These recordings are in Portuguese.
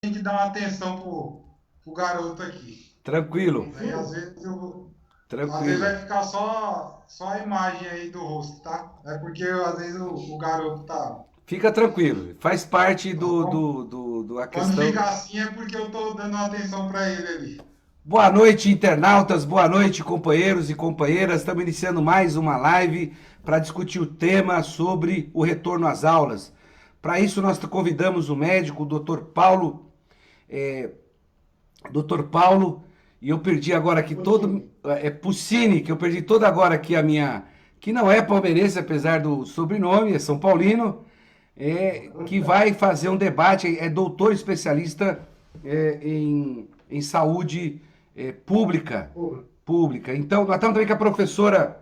tem que dar uma atenção pro garoto aqui. Tranquilo, Aí às vezes tranquilo. vai ficar só a imagem aí do rosto, tá? É porque às vezes o garoto tá. Fica tranquilo. Faz parte Tá bom? a Quando questão. fica assim é porque eu tô dando atenção pra ele ali. Boa noite, internautas. Boa noite, companheiros e companheiras. Estamos iniciando mais uma live para discutir o tema sobre o retorno às aulas. Para isso, nós convidamos o médico, o Dr. Paulo, é, Dr. Paulo, e eu perdi agora aqui todo. Puccini. É Puccini, que eu perdi toda agora aqui a minha. Que não é palmeirense, apesar do sobrenome, é São Paulino, que vai fazer um debate, é doutor especialista em saúde pública. Pública. Então, nós estamos também com a professora.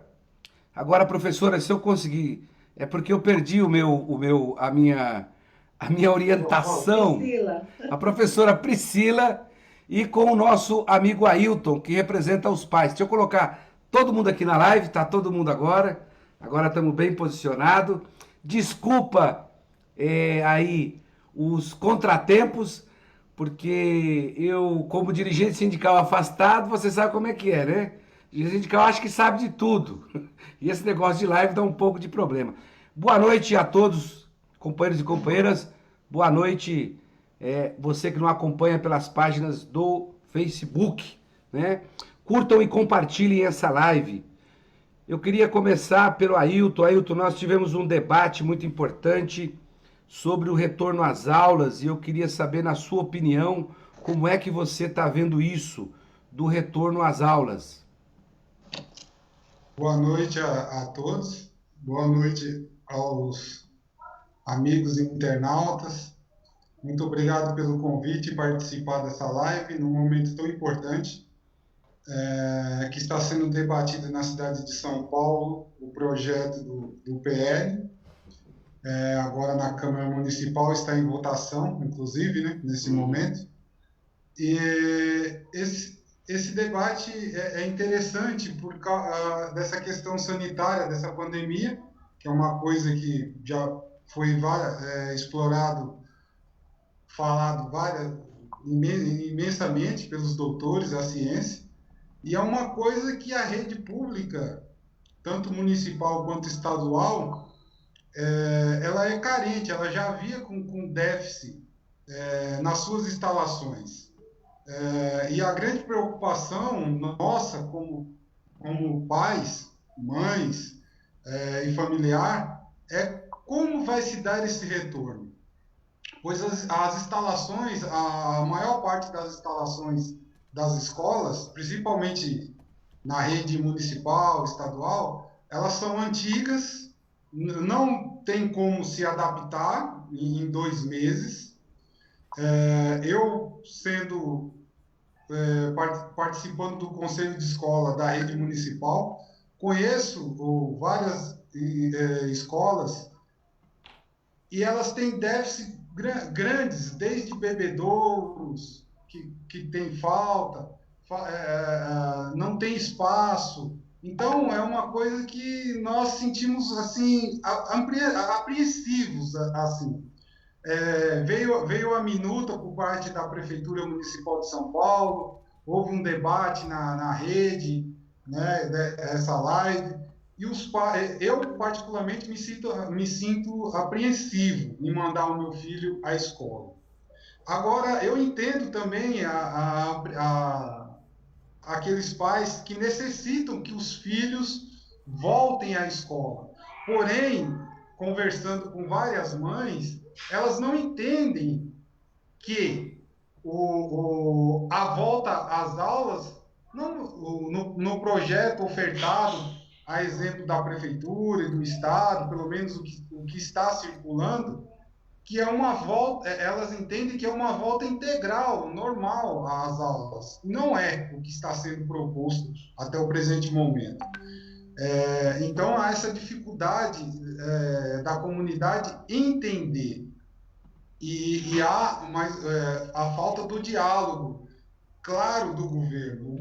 Agora, professora, se eu conseguir. É porque eu perdi a minha orientação. Priscila. A professora Priscila e com o nosso amigo Ailton, que representa os pais. Deixa eu colocar todo mundo aqui na live, tá todo mundo agora. Agora estamos bem posicionados. Desculpa aí os contratempos, porque eu, como dirigente sindical afastado, você sabe como é que é, né? Dirigente sindical acha que sabe de tudo. E esse negócio de live dá um pouco de problema. Boa noite a todos, companheiros e companheiras. Boa noite, você que não acompanha pelas páginas do Facebook, né? Curtam e compartilhem essa live. Eu queria começar pelo Ailton. Ailton, nós tivemos um debate muito importante sobre o retorno às aulas e eu queria saber, na sua opinião, como é que você está vendo isso do retorno às aulas. Boa noite a todos. Boa noite aos amigos internautas. Muito obrigado pelo convite e participar dessa live num momento tão importante, que está sendo debatido na cidade de São Paulo, o projeto do PL. Agora na Câmara Municipal está em votação, inclusive, né, nesse Uhum. momento. E esse debate é interessante por causa dessa questão sanitária, dessa pandemia, que é uma coisa que já foi explorado, falado imensamente pelos doutores, a ciência, e é uma coisa que a rede pública, tanto municipal quanto estadual, ela é carente, ela já havia com déficit nas suas instalações. E a grande preocupação nossa, como pais, mães e familiar, é como vai se dar esse retorno. Pois as instalações, a maior parte das instalações das escolas, principalmente na rede municipal, estadual, elas são antigas, não tem como se adaptar em 2 meses. Eu, sendo participando do conselho de escola da rede municipal, conheço várias escolas e elas têm déficits grandes, desde bebedouros, que tem falta, não tem espaço. Então, é uma coisa que nós sentimos assim apreensivos, assim. Veio a minuta por parte da Prefeitura Municipal de São Paulo, houve um debate na rede, né, essa live, e eu particularmente me sinto apreensivo em mandar o meu filho à escola. Agora, eu entendo também aqueles pais que necessitam que os filhos voltem à escola. Porém, conversando com várias mães, elas não entendem que a volta às aulas, não, no projeto ofertado, a exemplo da prefeitura e do estado, pelo menos o que está circulando, que é uma volta, elas entendem que é uma volta integral, normal às aulas. Não é o que está sendo proposto até o presente momento. Então, há essa dificuldade da comunidade entender e há a falta do diálogo claro do governo. O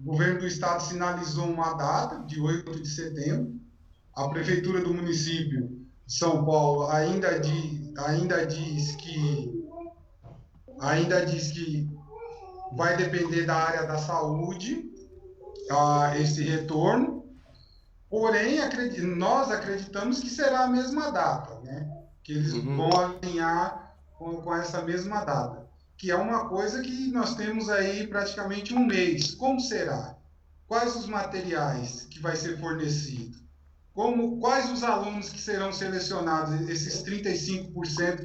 governo do estado sinalizou uma data de 8 de setembro. A prefeitura do município de São Paulo ainda diz que Ainda diz que vai depender da área da saúde, esse retorno. Porém, nós acreditamos que será a mesma data, né? Que eles vão alinhar com essa mesma data, que é uma coisa que nós temos aí praticamente um mês. Como será? Quais os materiais que vai ser fornecido? Quais os alunos que serão selecionados, esses 35%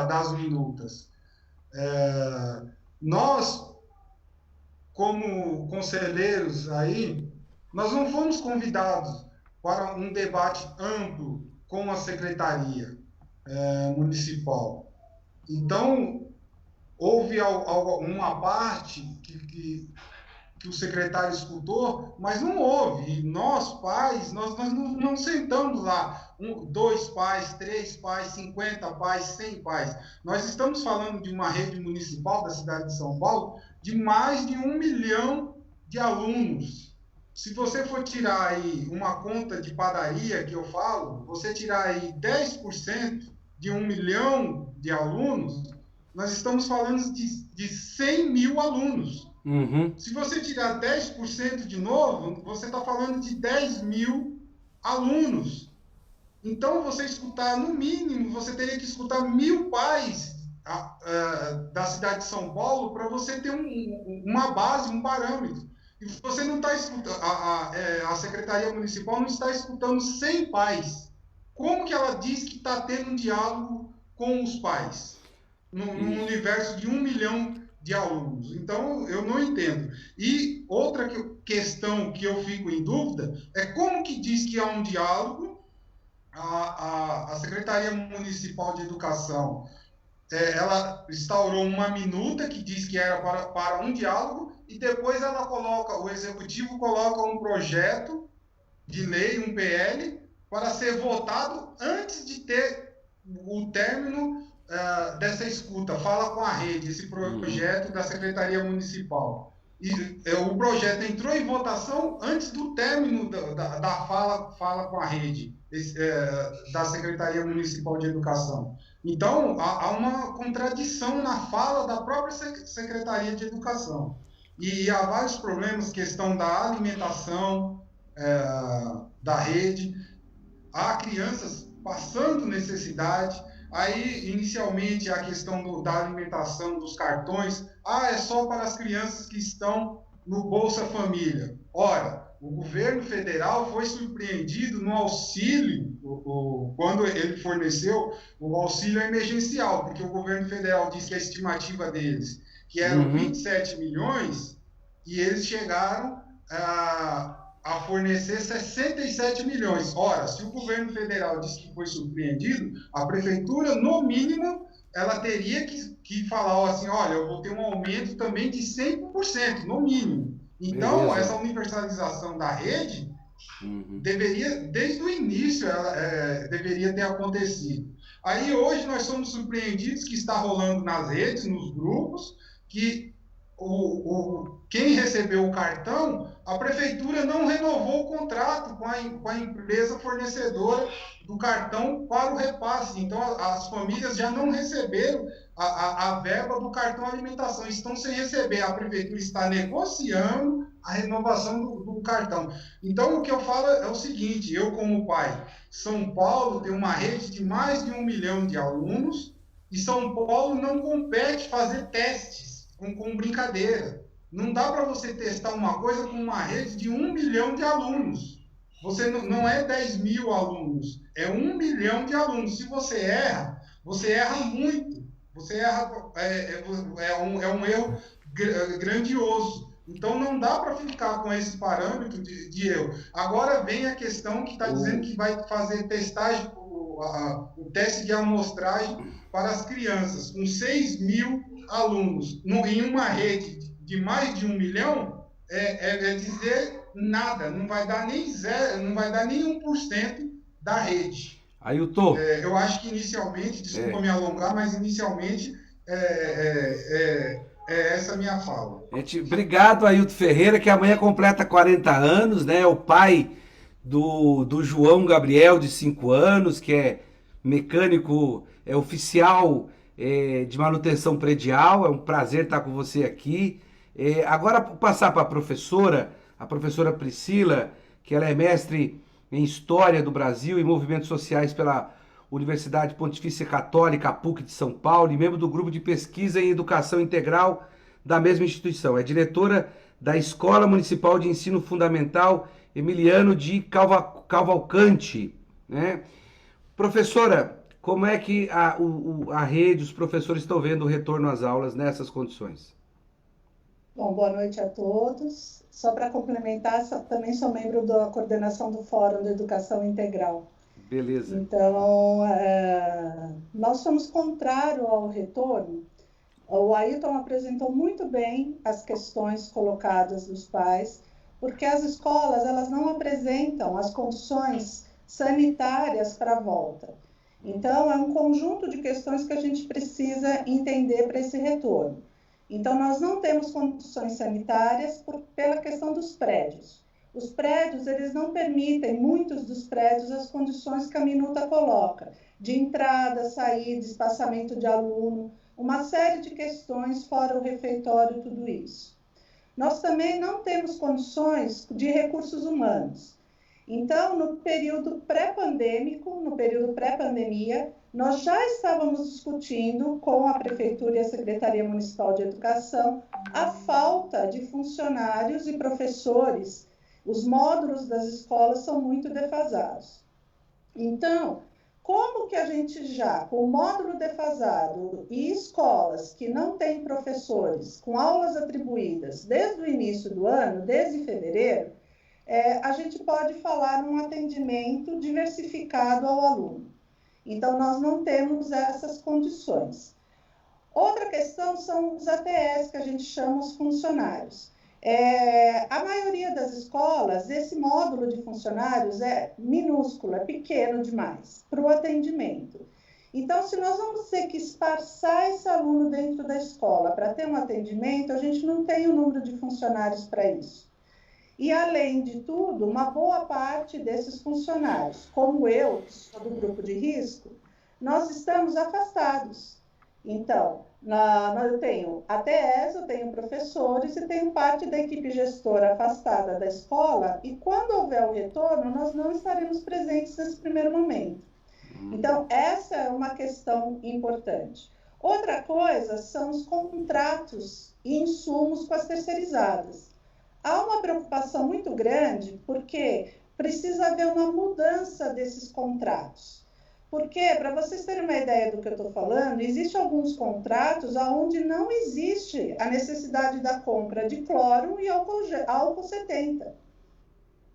das minutas? Nós, como conselheiros aí, nós não fomos convidados para um debate amplo com a secretaria municipal. Então, houve uma parte que o secretário escutou, mas não houve. E nós, pais, nós não sentamos lá, 2 pais, 3 pais, 50 pais, 100 pais. Nós estamos falando de uma rede municipal da cidade de São Paulo de mais de 1 milhão de alunos. Se você for tirar aí uma conta de padaria que eu falo, você tirar aí 10% de 1 milhão de alunos, nós estamos falando de 100 mil alunos. Se você tirar 10% de novo, você está falando de 10 mil alunos. Então, você escutar, no mínimo, você teria que escutar 1.000 pais da cidade de São Paulo para você ter uma base, um parâmetro. E você não está escutando, a Secretaria Municipal não está escutando 100 pais. Como que ela diz que está tendo um diálogo com os pais? Num universo de 1 milhão de alunos. Então, eu não entendo. E outra questão que eu fico em dúvida é como que diz que há um diálogo. A Secretaria Municipal de Educação, ela instaurou uma minuta que diz que era para um diálogo, e depois o Executivo coloca um projeto de lei, um PL, para ser votado antes de ter o término dessa escuta. Fala com a rede, esse projeto da Secretaria Municipal. E o projeto entrou em votação antes do término da fala com a rede da Secretaria Municipal de Educação. Então, há uma contradição na fala da própria Secretaria de Educação. E há vários problemas, questão da alimentação da rede, há crianças passando necessidade. Aí, inicialmente, a questão da alimentação, dos cartões, é só para as crianças que estão no Bolsa Família. Ora, o governo federal foi surpreendido no auxílio, quando ele forneceu o auxílio emergencial, porque o governo federal disse que a estimativa deles, que eram 27 milhões, e eles chegaram a fornecer 67 milhões. Ora, se o governo federal disse que foi surpreendido, a prefeitura, no mínimo, ela teria que falar assim, olha, eu vou ter um aumento também de 100%, no mínimo. Então, essa universalização da rede deveria, desde o início, deveria ter acontecido. Aí, hoje, nós somos surpreendidos que está rolando nas redes, nos grupos, que quem recebeu o cartão, a prefeitura não renovou o contrato com a empresa fornecedora do cartão para o repasse. Então, as famílias já não receberam a verba do cartão alimentação, estão sem receber. A prefeitura está negociando a renovação do cartão. Então, o que eu falo é o seguinte, eu como pai, São Paulo tem uma rede de mais de 1 milhão de alunos, e São Paulo não compete fazer testes com brincadeira. Não dá para você testar uma coisa com uma rede de 1 milhão de alunos. Você não é 10 mil alunos, é 1 milhão de alunos. Se você erra muito. Você erra, é um erro grandioso. Então, não dá para ficar com esse parâmetro de erro. Agora vem a questão que está dizendo que vai fazer testagem, o teste de amostragem para as crianças, com 6 mil alunos, em uma rede de mais de 1 milhão, é dizer nada, não vai dar nem 1% da rede. Ailton. Eu acho que inicialmente, desculpa me alongar, mas inicialmente essa a minha fala. Obrigado, Ailton Ferreira, que amanhã completa 40 anos, né? O pai do João Gabriel, de 5 anos, que é mecânico, oficial de manutenção predial. É um prazer estar com você aqui. Agora, passar para a professora Priscila, que ela é mestre em História do Brasil e Movimentos Sociais pela Universidade Pontifícia Católica, a PUC de São Paulo, e membro do grupo de pesquisa em Educação Integral da mesma instituição. É diretora da Escola Municipal de Ensino Fundamental Emiliano de Cavalcante, né? Professora, como é que a rede, os professores estão vendo o retorno às aulas nessas condições? Bom, boa noite a todos. Só para complementar, também sou membro da coordenação do Fórum de Educação Integral. Beleza. Então, nós somos contrários ao retorno. O Ailton apresentou muito bem as questões colocadas dos pais, porque as escolas elas não apresentam as condições sanitárias para a volta. Então, é um conjunto de questões que a gente precisa entender para esse retorno. Então, nós não temos condições sanitárias pela questão dos prédios. Os prédios, eles não permitem, muitos dos prédios, as condições que a minuta coloca, de entrada, saída, espaçamento de aluno, uma série de questões fora o refeitório, tudo isso. Nós também não temos condições de recursos humanos. Então, no período pré-pandêmico, no período pré-pandemia, nós já estávamos discutindo com a Prefeitura e a Secretaria Municipal de Educação a falta de funcionários e professores. Os módulos das escolas são muito defasados. Então, como que a gente já, com o módulo defasado e escolas que não têm professores, com aulas atribuídas desde o início do ano, desde fevereiro, a gente pode falar num atendimento diversificado ao aluno. Então, nós não temos essas condições. Outra questão são os ATS, que a gente chama os funcionários. A maioria das escolas, esse módulo de funcionários é minúsculo, é pequeno demais para o atendimento. Então, se nós vamos ter que esparçar esse aluno dentro da escola para ter um atendimento, a gente não tem o número de funcionários para isso. E, além de tudo, uma boa parte desses funcionários, como eu, que sou do grupo de risco, nós estamos afastados. Então, eu tenho ATS, eu tenho professores e tenho parte da equipe gestora afastada da escola, e quando houver o retorno, nós não estaremos presentes nesse primeiro momento. Então, essa é uma questão importante. Outra coisa são os contratos e insumos com as terceirizadas. Há uma preocupação muito grande porque precisa haver uma mudança desses contratos. Porque, para vocês terem uma ideia do que eu estou falando, existem alguns contratos onde não existe a necessidade da compra de cloro e álcool 70.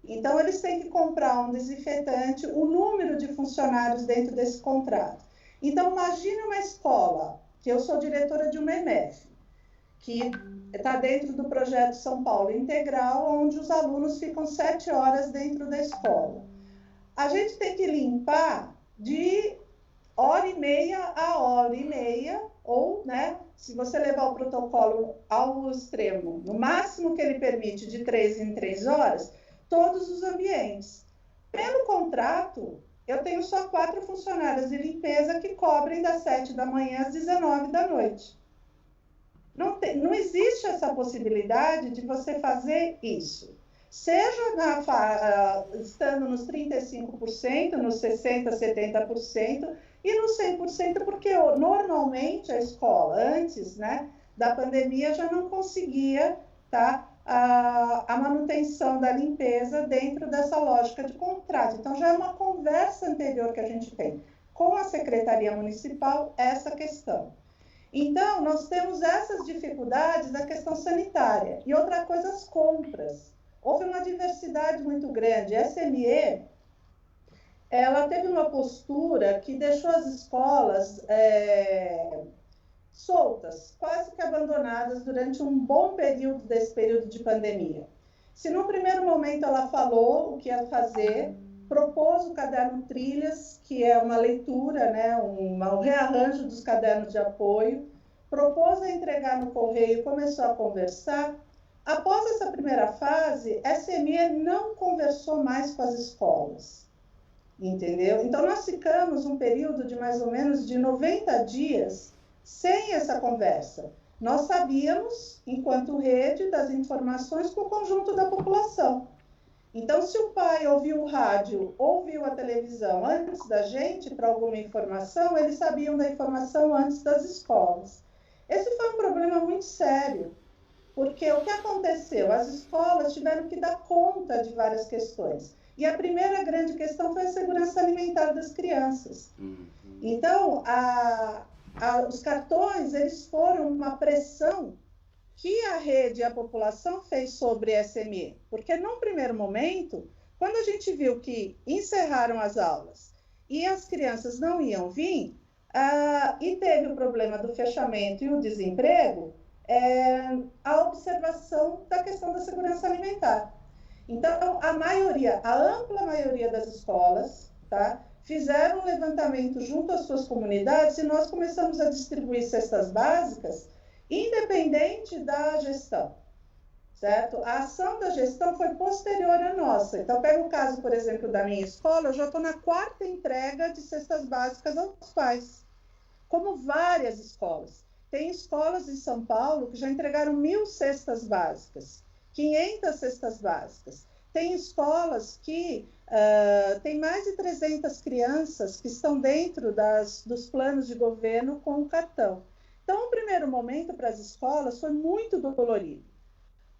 Então, eles têm que comprar um desinfetante, o número de funcionários dentro desse contrato. Então, imagine uma escola, que eu sou diretora de uma EMEF, que está dentro do projeto São Paulo Integral, onde os alunos ficam 7 horas dentro da escola. A gente tem que limpar de hora e meia a hora e meia, ou, né, se você levar o protocolo ao extremo, no máximo que ele permite, de 3 em 3 horas, todos os ambientes. Pelo contrato, eu tenho só 4 funcionárias de limpeza que cobrem das 7 da manhã às 19 da noite. Não existe essa possibilidade de você fazer isso. Seja estando nos 35%, nos 60%, 70% e nos 100%, porque normalmente a escola, antes, né, da pandemia, já não conseguia, tá, a manutenção da limpeza dentro dessa lógica de contrato. Então, já é uma conversa anterior que a gente tem com a Secretaria Municipal essa questão. Então, nós temos essas dificuldades da questão sanitária. E outra coisa, as compras. Houve uma diversidade muito grande. A SME, ela teve uma postura que deixou as escolas soltas, quase que abandonadas durante um bom período desse período de pandemia. Se no primeiro momento ela falou o que ia fazer, propôs o caderno Trilhas, que é uma leitura, né, um rearranjo dos cadernos de apoio, propôs a entregar no correio, começou a conversar. Após essa primeira fase, a SME não conversou mais com as escolas, entendeu? Então, nós ficamos um período de mais ou menos de 90 dias sem essa conversa. Nós sabíamos, enquanto rede, das informações com o conjunto da população. Então, se o pai ouviu o rádio, ouviu a televisão antes da gente para alguma informação, eles sabiam da informação antes das escolas. Esse foi um problema muito sério, porque o que aconteceu? As escolas tiveram que dar conta de várias questões. E a primeira grande questão foi a segurança alimentar das crianças. Então, os cartões, eles foram uma pressão que a rede e a população fez sobre a SME. Porque, num primeiro momento, quando a gente viu que encerraram as aulas e as crianças não iam vir, e teve o problema do fechamento e o desemprego, a observação da questão da segurança alimentar. Então, a ampla maioria das escolas, tá, fizeram um levantamento junto às suas comunidades e nós começamos a distribuir cestas básicas independente da gestão, certo? A ação da gestão foi posterior à nossa. Então, pega o caso, por exemplo, da minha escola, eu já estou na 4ª entrega de cestas básicas aos pais, como várias escolas. Tem escolas em São Paulo que já entregaram 1.000 cestas básicas, 500 cestas básicas. Tem escolas que tem mais de 300 crianças que estão dentro dos planos de governo com o cartão. Então, o primeiro momento para as escolas foi muito dolorido,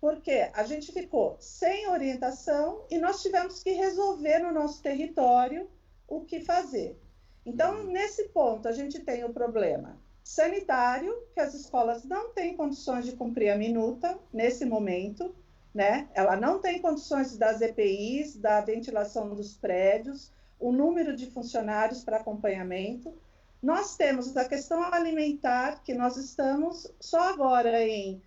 porque a gente ficou sem orientação e nós tivemos que resolver no nosso território o que fazer. Então, nesse ponto, a gente tem o problema sanitário, que as escolas não têm condições de cumprir a minuta nesse momento, né? Ela não tem condições das EPIs, da ventilação dos prédios, o número de funcionários para acompanhamento. Nós temos a questão alimentar, que nós estamos só agora em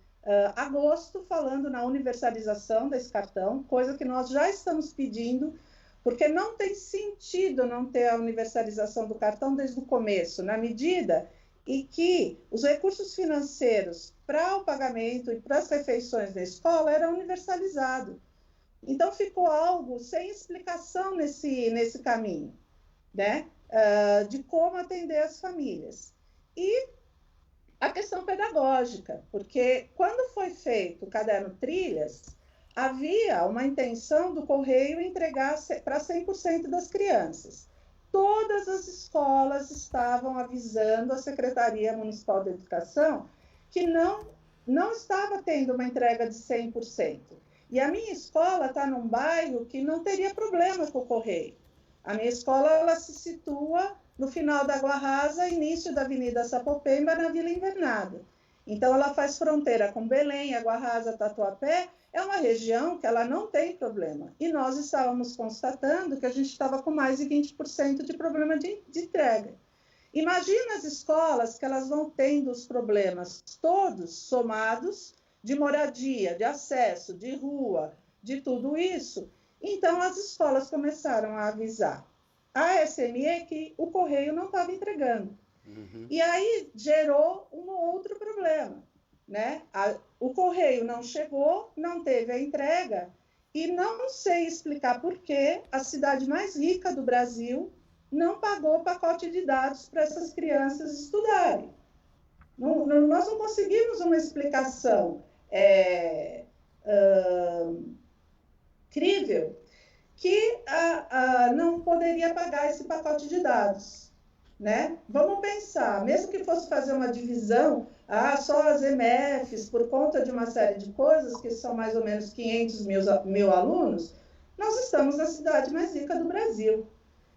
agosto falando na universalização desse cartão, coisa que nós já estamos pedindo, porque não tem sentido não ter a universalização do cartão desde o começo, na medida em que os recursos financeiros para o pagamento e para as refeições da escola eram universalizados. Então, ficou algo sem explicação nesse caminho, né? De como atender as famílias. E a questão pedagógica, porque quando foi feito o caderno Trilhas, havia uma intenção do Correio entregar para 100% das crianças. Todas as escolas estavam avisando a Secretaria Municipal de Educação que não estava tendo uma entrega de 100%. E a minha escola está num bairro que não teria problema com o Correio. A minha escola ela se situa no final da Água Rasa, início da Avenida Sapopemba, na Vila Invernada. Então, ela faz fronteira com Belém, Água Rasa, Tatuapé. É uma região que ela não tem problema. E nós estávamos constatando que a gente estava com mais de 20% de problema de entrega. Imagina as escolas que elas vão tendo os problemas todos somados de moradia, de acesso, de rua, de tudo isso. Então, as escolas começaram a avisar a SME que o Correio não estava entregando. E aí gerou um outro problema, né? O Correio não chegou, não teve a entrega, e não sei explicar por que a cidade mais rica do Brasil não pagou pacote de dados para essas crianças estudarem. Nós não conseguimos uma explicação crível que não poderia pagar esse pacote de dados, né? Vamos pensar, mesmo que fosse fazer uma divisão, só as EMFs, por conta de uma série de coisas, que são mais ou menos 500 mil alunos, nós estamos na cidade mais rica do Brasil.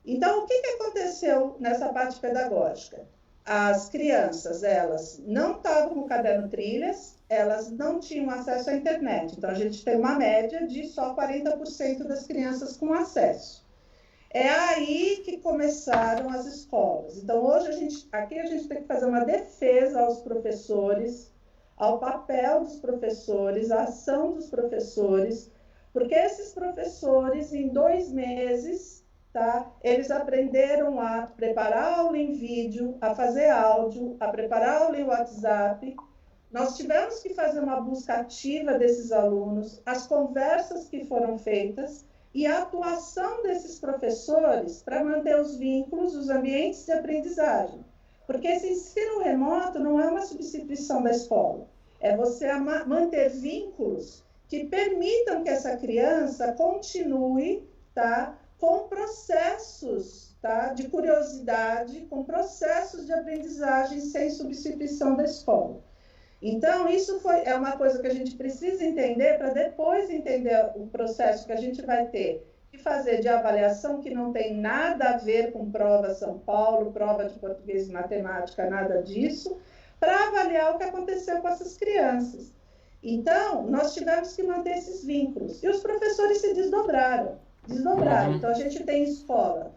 Então, o que aconteceu nessa parte pedagógica? As crianças, elas não estavam com o caderno Trilhas, elas não tinham acesso à internet. Então, a gente tem uma média de só 40% das crianças com acesso. É aí que começaram as escolas. Então, hoje, aqui a gente tem que fazer uma defesa aos professores, ao papel dos professores, à ação dos professores, porque esses professores, em 2 meses, tá, eles aprenderam a preparar aula em vídeo, a fazer áudio, a preparar aula em WhatsApp. Nós tivemos que fazer uma busca ativa desses alunos, as conversas que foram feitas, e a atuação desses professores para manter os vínculos, os ambientes de aprendizagem. Porque esse ensino remoto não é uma substituição da escola, é você manter vínculos que permitam que essa criança continue, tá, com processos, tá, de curiosidade, com processos de aprendizagem sem substituição da escola. Então, isso é uma coisa que a gente precisa entender para depois entender o processo que a gente vai ter que fazer de avaliação, que não tem nada a ver com prova São Paulo, prova de português e matemática, nada disso, para avaliar o que aconteceu com essas crianças. Então, nós tivemos que manter esses vínculos. E os professores se desdobraram. Então, a gente tem escola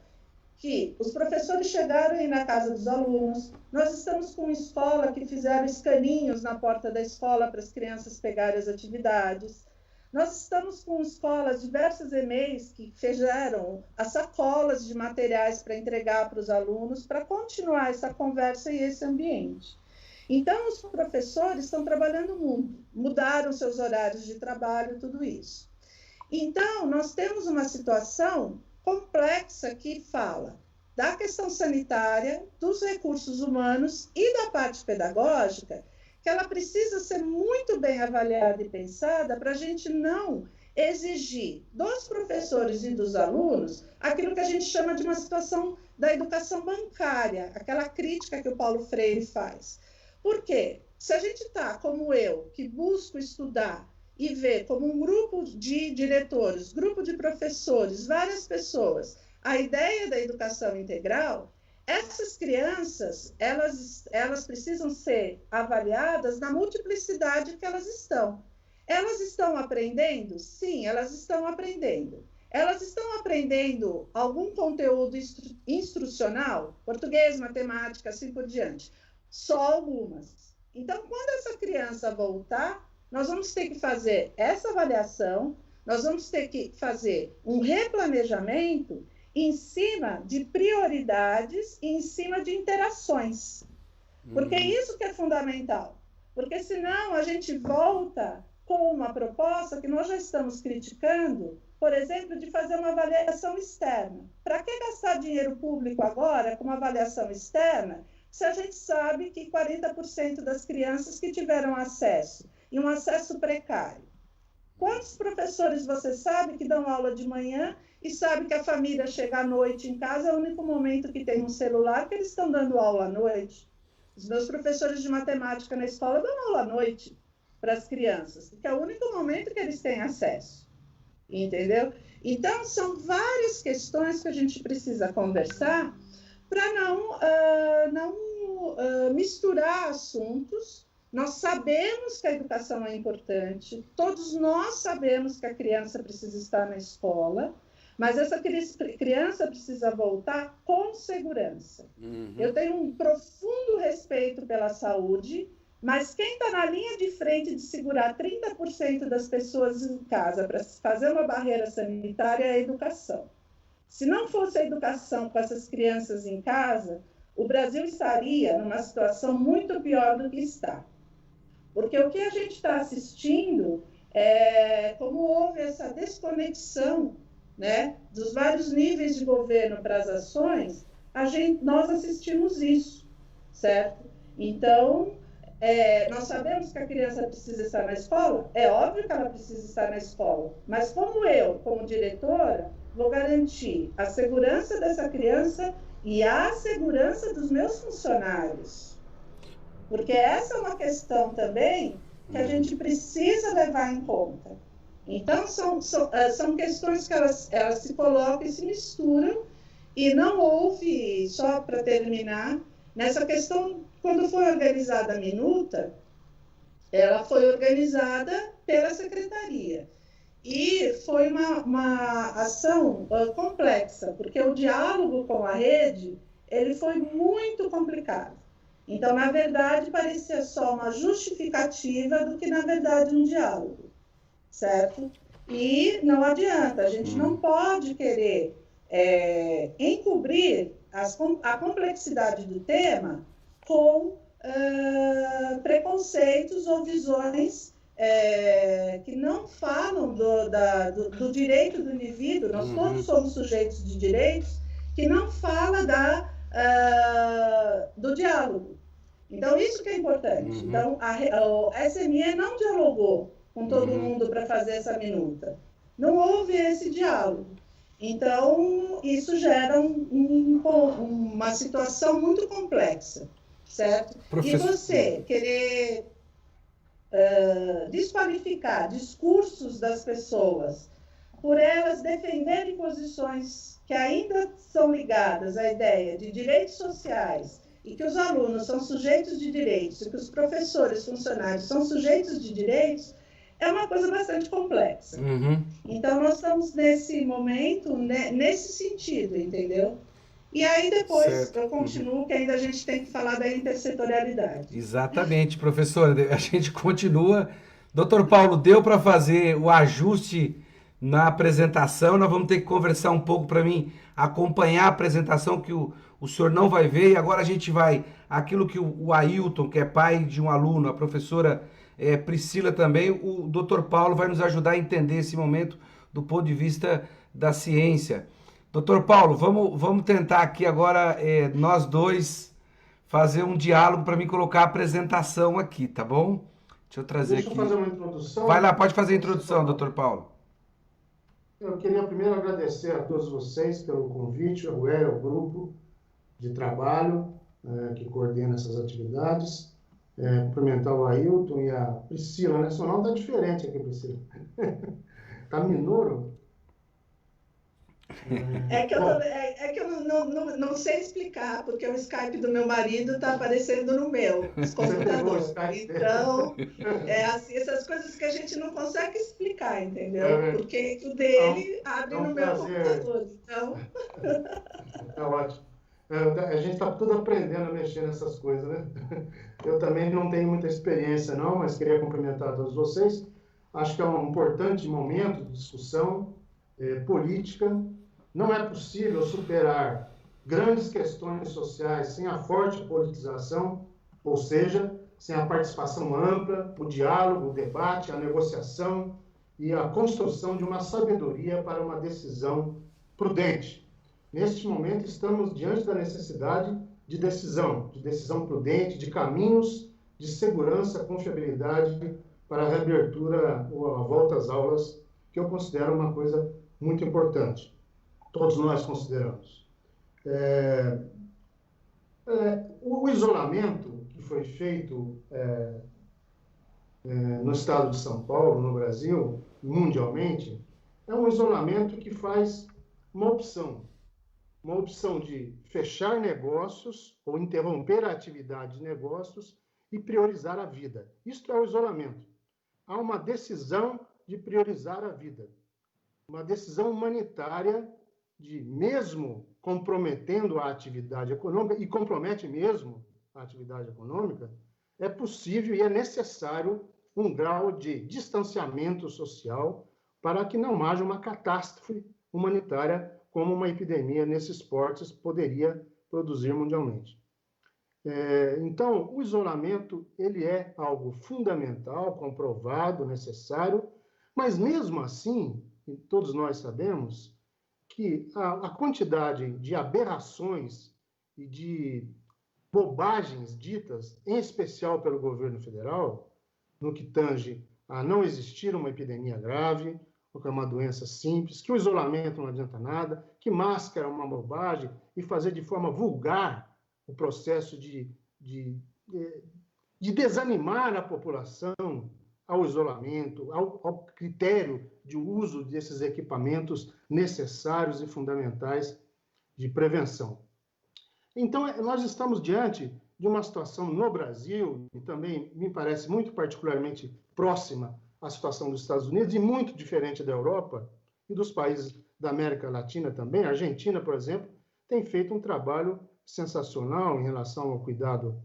que os professores chegaram aí na casa dos alunos, nós estamos com escola que fizeram escaninhos na porta da escola para as crianças pegarem as atividades, nós estamos com escolas, diversos e-mails que fizeram as sacolas de materiais para entregar para os alunos, para continuar essa conversa e esse ambiente. Então, os professores estão trabalhando muito, mudaram seus horários de trabalho, tudo isso. Então, nós temos uma situação complexa que fala da questão sanitária, dos recursos humanos e da parte pedagógica, que ela precisa ser muito bem avaliada e pensada para a gente não exigir dos professores e dos alunos aquilo que a gente chama de uma situação da educação bancária, aquela crítica que o Paulo Freire faz. Por quê? Se a gente está, como eu, que busco estudar e ver como um grupo de diretores, grupo de professores, várias pessoas, a ideia da educação integral, essas crianças, elas precisam ser avaliadas na multiplicidade que elas estão. Elas estão aprendendo? Sim, elas estão aprendendo. Elas estão aprendendo algum conteúdo instrucional, português, matemática, assim por diante. Só algumas. Então, quando essa criança voltar, nós vamos ter que fazer essa avaliação, nós vamos ter que fazer um replanejamento em cima de prioridades e em cima de interações. Porque isso que é fundamental. Porque senão a gente volta com uma proposta que nós já estamos criticando, por exemplo, de fazer uma avaliação externa. Para que gastar dinheiro público agora com uma avaliação externa, se a gente sabe que 40% das crianças que tiveram acesso, e um acesso precário? Quantos professores você sabe que dão aula de manhã e sabe que a família chega à noite em casa, é o único momento que tem um celular que eles estão dando aula à noite? Os meus professores de matemática na escola dão aula à noite para as crianças, porque é o único momento que eles têm acesso, entendeu? Então, são várias questões que a gente precisa conversar para não misturar assuntos. Nós sabemos que a educação é importante, todos nós sabemos que a criança precisa estar na escola, mas essa criança precisa voltar com segurança. Eu tenho um profundo respeito pela saúde, mas quem está na linha de frente de segurar 30% das pessoas em casa para fazer uma barreira sanitária é a educação. Se não fosse a educação com essas crianças em casa, o Brasil estaria numa situação muito pior do que está. Porque o que a gente está assistindo é como houve essa desconexão, né, dos vários níveis de governo para as ações, nós assistimos isso, certo? Então, nós sabemos que a criança precisa estar na escola, é óbvio que ela precisa estar na escola, mas como eu, como diretora, vou garantir a segurança dessa criança e a segurança dos meus funcionários. Porque essa é uma questão também que a gente precisa levar em conta. Então, são questões que elas se colocam e se misturam, e não houve, só para terminar, nessa questão, quando foi organizada a minuta, ela foi organizada pela secretaria. E foi uma ação complexa, porque o diálogo com a rede, ele foi muito complicado. Então, na verdade, parecia só uma justificativa do que, na verdade, um diálogo, certo? E não adianta, a gente não pode querer encobrir a complexidade do tema com preconceitos ou visões que não falam do direito do indivíduo. Nós todos somos sujeitos de direitos, que não fala da do diálogo. Então, isso que é importante. Uhum. Então, a SME não dialogou com todo mundo para fazer essa minuta. Não houve esse diálogo. Então, isso gera uma situação muito complexa, certo? E você querer desqualificar discursos das pessoas por elas defenderem posições que ainda são ligadas à ideia de direitos sociais e que os alunos são sujeitos de direitos e que os professores, funcionários são sujeitos de direitos, é uma coisa bastante complexa. Então, nós estamos nesse momento, nesse sentido, entendeu? E aí, depois, eu continuo, que ainda a gente tem que falar da intersetorialidade. Exatamente, professora, a gente continua. Doutor Paulo, deu para fazer o ajuste na apresentação, nós vamos ter que conversar um pouco para mim acompanhar a apresentação que o senhor não vai ver, e agora a gente vai, aquilo que o Ailton, que é pai de um aluno, a professora Priscila também, o doutor Paulo vai nos ajudar a entender esse momento do ponto de vista da ciência. Doutor Paulo, vamos tentar aqui agora, nós dois, fazer um diálogo para mim colocar a apresentação aqui, tá bom? Deixa eu trazer aqui. Deixa eu fazer uma introdução. Vai lá, pode fazer a introdução, doutor Paulo. Eu queria primeiro agradecer a todos vocês pelo convite, ao grupo de trabalho que coordena essas atividades. Cumprimentar o Ailton e a Priscila, né? Seu nome está diferente aqui, Priscila. Está Minoro? É que eu não sei explicar, porque o Skype do meu marido está aparecendo no meu computador. Então, assim, essas coisas que a gente não consegue explicar, entendeu? Porque o dele abre no meu computador. Então... É ótimo. A gente está tudo aprendendo a mexer nessas coisas, né? Eu também não tenho muita experiência, não, mas queria cumprimentar todos vocês. Acho que é um importante momento de discussão política. Não é possível superar grandes questões sociais sem a forte politização, ou seja, sem a participação ampla, o diálogo, o debate, a negociação e a construção de uma sabedoria para uma decisão prudente. Neste momento, estamos diante da necessidade de decisão prudente, de caminhos de segurança, confiabilidade para a reabertura ou a volta às aulas, que eu considero uma coisa muito importante. Todos nós consideramos. O isolamento que foi feito no estado de São Paulo, no Brasil, mundialmente, é um isolamento que faz uma opção de fechar negócios ou interromper a atividade de negócios e priorizar a vida. Isto é o isolamento. Há uma decisão de priorizar a vida, uma decisão humanitária de, mesmo comprometendo a atividade econômica, e compromete mesmo a atividade econômica, é possível e é necessário um grau de distanciamento social para que não haja uma catástrofe humanitária como uma epidemia nesses portos poderia produzir mundialmente. Então, o isolamento ele é algo fundamental, comprovado, necessário, mas mesmo assim, todos nós sabemos que a quantidade de aberrações e de bobagens ditas, em especial pelo governo federal, no que tange a não existir uma epidemia grave, porque é uma doença simples, que o isolamento não adianta nada, que máscara é uma bobagem e fazer de forma vulgar o processo de desanimar a população ao isolamento, ao critério de uso desses equipamentos necessários e fundamentais de prevenção. Então, nós estamos diante de uma situação no Brasil, e também me parece muito particularmente próxima à situação dos Estados Unidos, e muito diferente da Europa e dos países da América Latina também. A Argentina, por exemplo, tem feito um trabalho sensacional em relação ao cuidado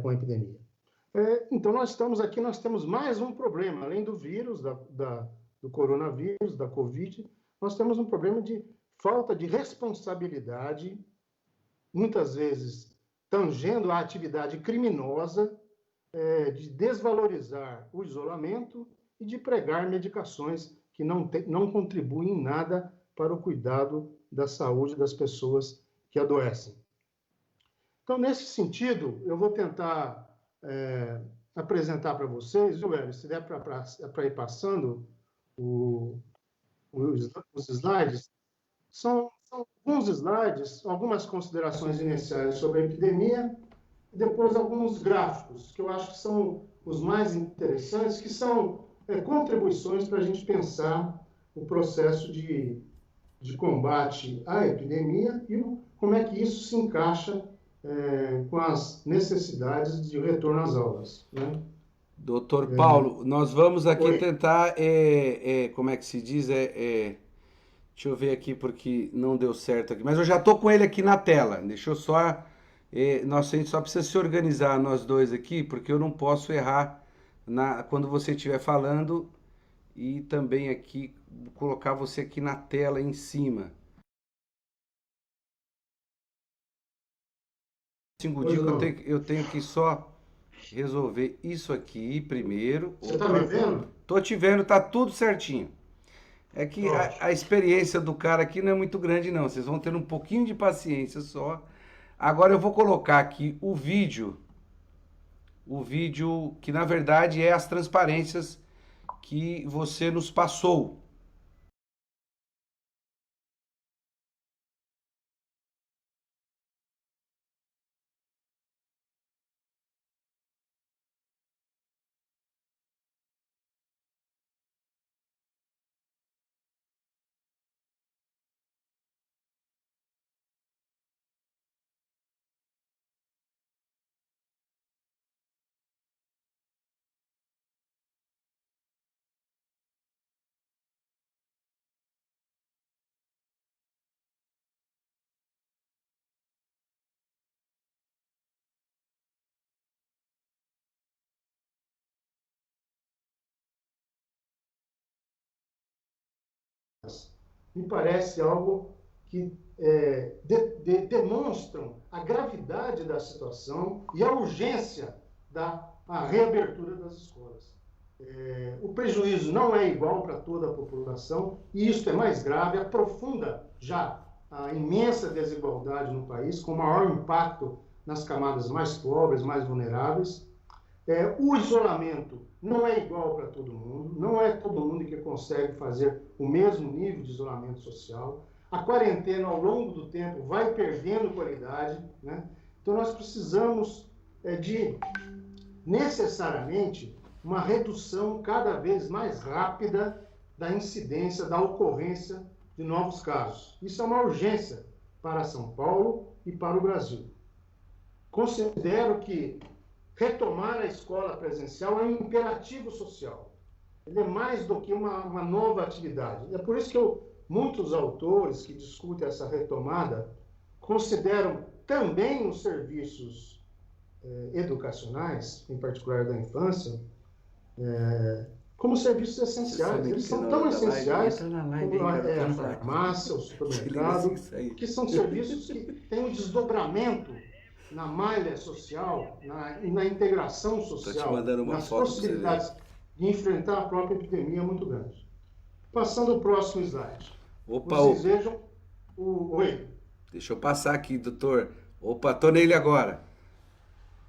com a epidemia. Então, nós temos mais um problema, além do vírus, do coronavírus, da Covid, nós temos um problema de falta de responsabilidade, muitas vezes tangendo a atividade criminosa, de desvalorizar o isolamento e de pregar medicações que não contribuem em nada para o cuidado da saúde das pessoas que adoecem. Então, nesse sentido, eu vou tentar apresentar para vocês, viu, Hélio? Se der para ir passando os slides, são alguns slides, algumas considerações iniciais sobre a epidemia, e depois alguns gráficos, que eu acho que são os mais interessantes, que são contribuições para a gente pensar o processo de combate à epidemia e como é que isso se encaixa com as necessidades de retorno às aulas, né? Doutor Paulo, nós vamos aqui tentar, como é que se diz, deixa eu ver aqui porque não deu certo aqui, mas eu já estou com ele aqui na tela, deixa eu só, nossa, a gente só precisa se organizar nós dois aqui, porque eu não posso errar quando você estiver falando e também aqui colocar você aqui na tela em cima. Eu tenho que só resolver isso aqui primeiro. Você está me vendo? Tô te vendo, tá tudo certinho. É que a experiência do cara aqui não é muito grande não, vocês vão ter um pouquinho de paciência só. Agora eu vou colocar aqui o vídeo que na verdade é as transparências que você nos passou. Me parece algo que demonstram a gravidade da situação e a urgência da reabertura das escolas. O prejuízo não é igual para toda a população e isso é mais grave, aprofunda já a imensa desigualdade no país, com maior impacto nas camadas mais pobres, mais vulneráveis. O isolamento não é igual para todo mundo, não é todo mundo que consegue fazer o mesmo nível de isolamento social. A quarentena, ao longo do tempo, vai perdendo qualidade, né? Então, nós precisamos de, necessariamente, uma redução cada vez mais rápida da incidência, da ocorrência de novos casos. Isso é uma urgência para São Paulo e para o Brasil. Considero que retomar a escola presencial é um imperativo social. Ele é mais do que uma nova atividade. É por isso que muitos autores que discutem essa retomada consideram também os serviços educacionais, em particular da infância, como serviços essenciais. Eles são tão essenciais como a farmácia, o supermercado, que são serviços que têm um desdobramento na malha social, na integração social, nas possibilidades de enfrentar a própria epidemia muito grande. Passando ao próximo slide. Vocês vejam Oi. Deixa eu passar aqui, doutor. Opa, tô nele agora.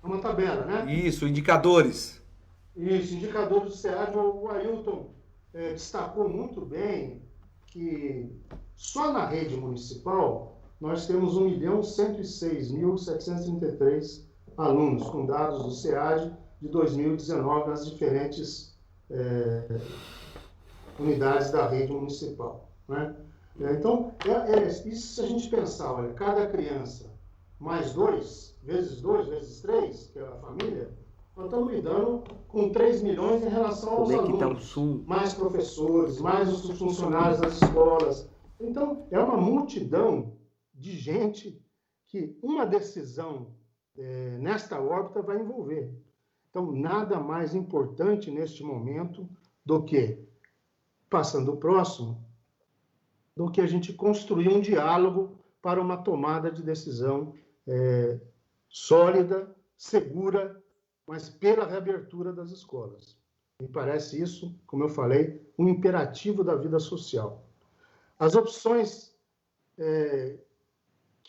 Uma tabela, né? Isso, indicadores. Isso, indicadores do SEAD. O Ailton destacou muito bem que só na rede municipal nós temos 1.106.733 alunos, com dados do SEAD de 2019 nas diferentes unidades da rede municipal, né? Então, isso se a gente pensar, olha, cada criança mais 2, vezes 2, vezes 3, que é a família, nós estamos lidando com 3 milhões em relação aos alunos, mais professores, mais os funcionários das escolas. Então, é uma multidão de gente que uma decisão nesta órbita vai envolver. Então, nada mais importante neste momento do que, passando o próximo, do que a gente construir um diálogo para uma tomada de decisão sólida, segura, mas pela reabertura das escolas. Me parece isso, como eu falei, um imperativo da vida social. As opções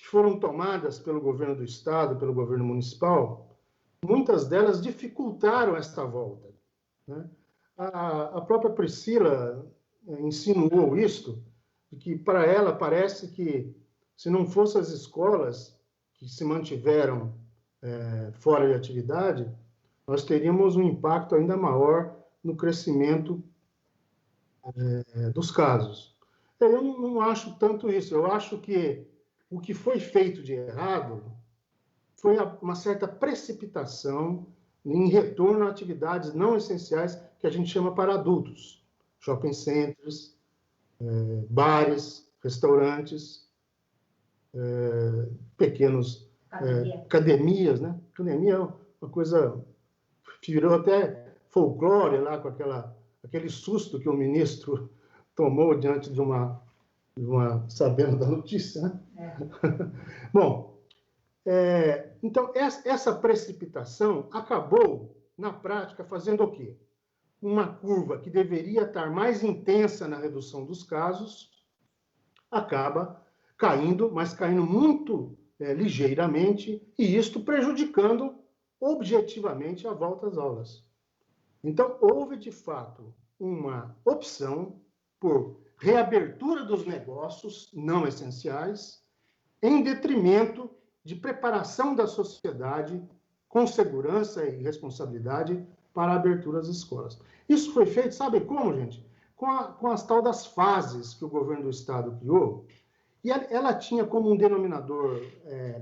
que foram tomadas pelo governo do Estado, pelo governo municipal, muitas delas dificultaram esta volta, né? A própria Priscila insinuou isto, que para ela parece que, se não fossem as escolas que se mantiveram fora de atividade, nós teríamos um impacto ainda maior no crescimento dos casos. Eu não acho tanto isso. Eu acho que o que foi feito de errado foi uma certa precipitação em retorno a atividades não essenciais que a gente chama para adultos. Shopping centers, bares, restaurantes, pequenos academias, né? Academia é uma coisa que virou até folclore lá, com aquele susto que o ministro tomou diante de uma sabendo da notícia, né? Bom, então essa precipitação acabou, na prática, fazendo o quê? Uma curva que deveria estar mais intensa na redução dos casos, acaba caindo, mas caindo muito ligeiramente, e isto prejudicando objetivamente a volta às aulas. Então, houve, de fato, uma opção por reabertura dos negócios não essenciais, em detrimento de preparação da sociedade com segurança e responsabilidade para a abertura das escolas. Isso foi feito, sabe como, gente? Com as tal das fases que o governo do Estado criou, e ela tinha como um denominador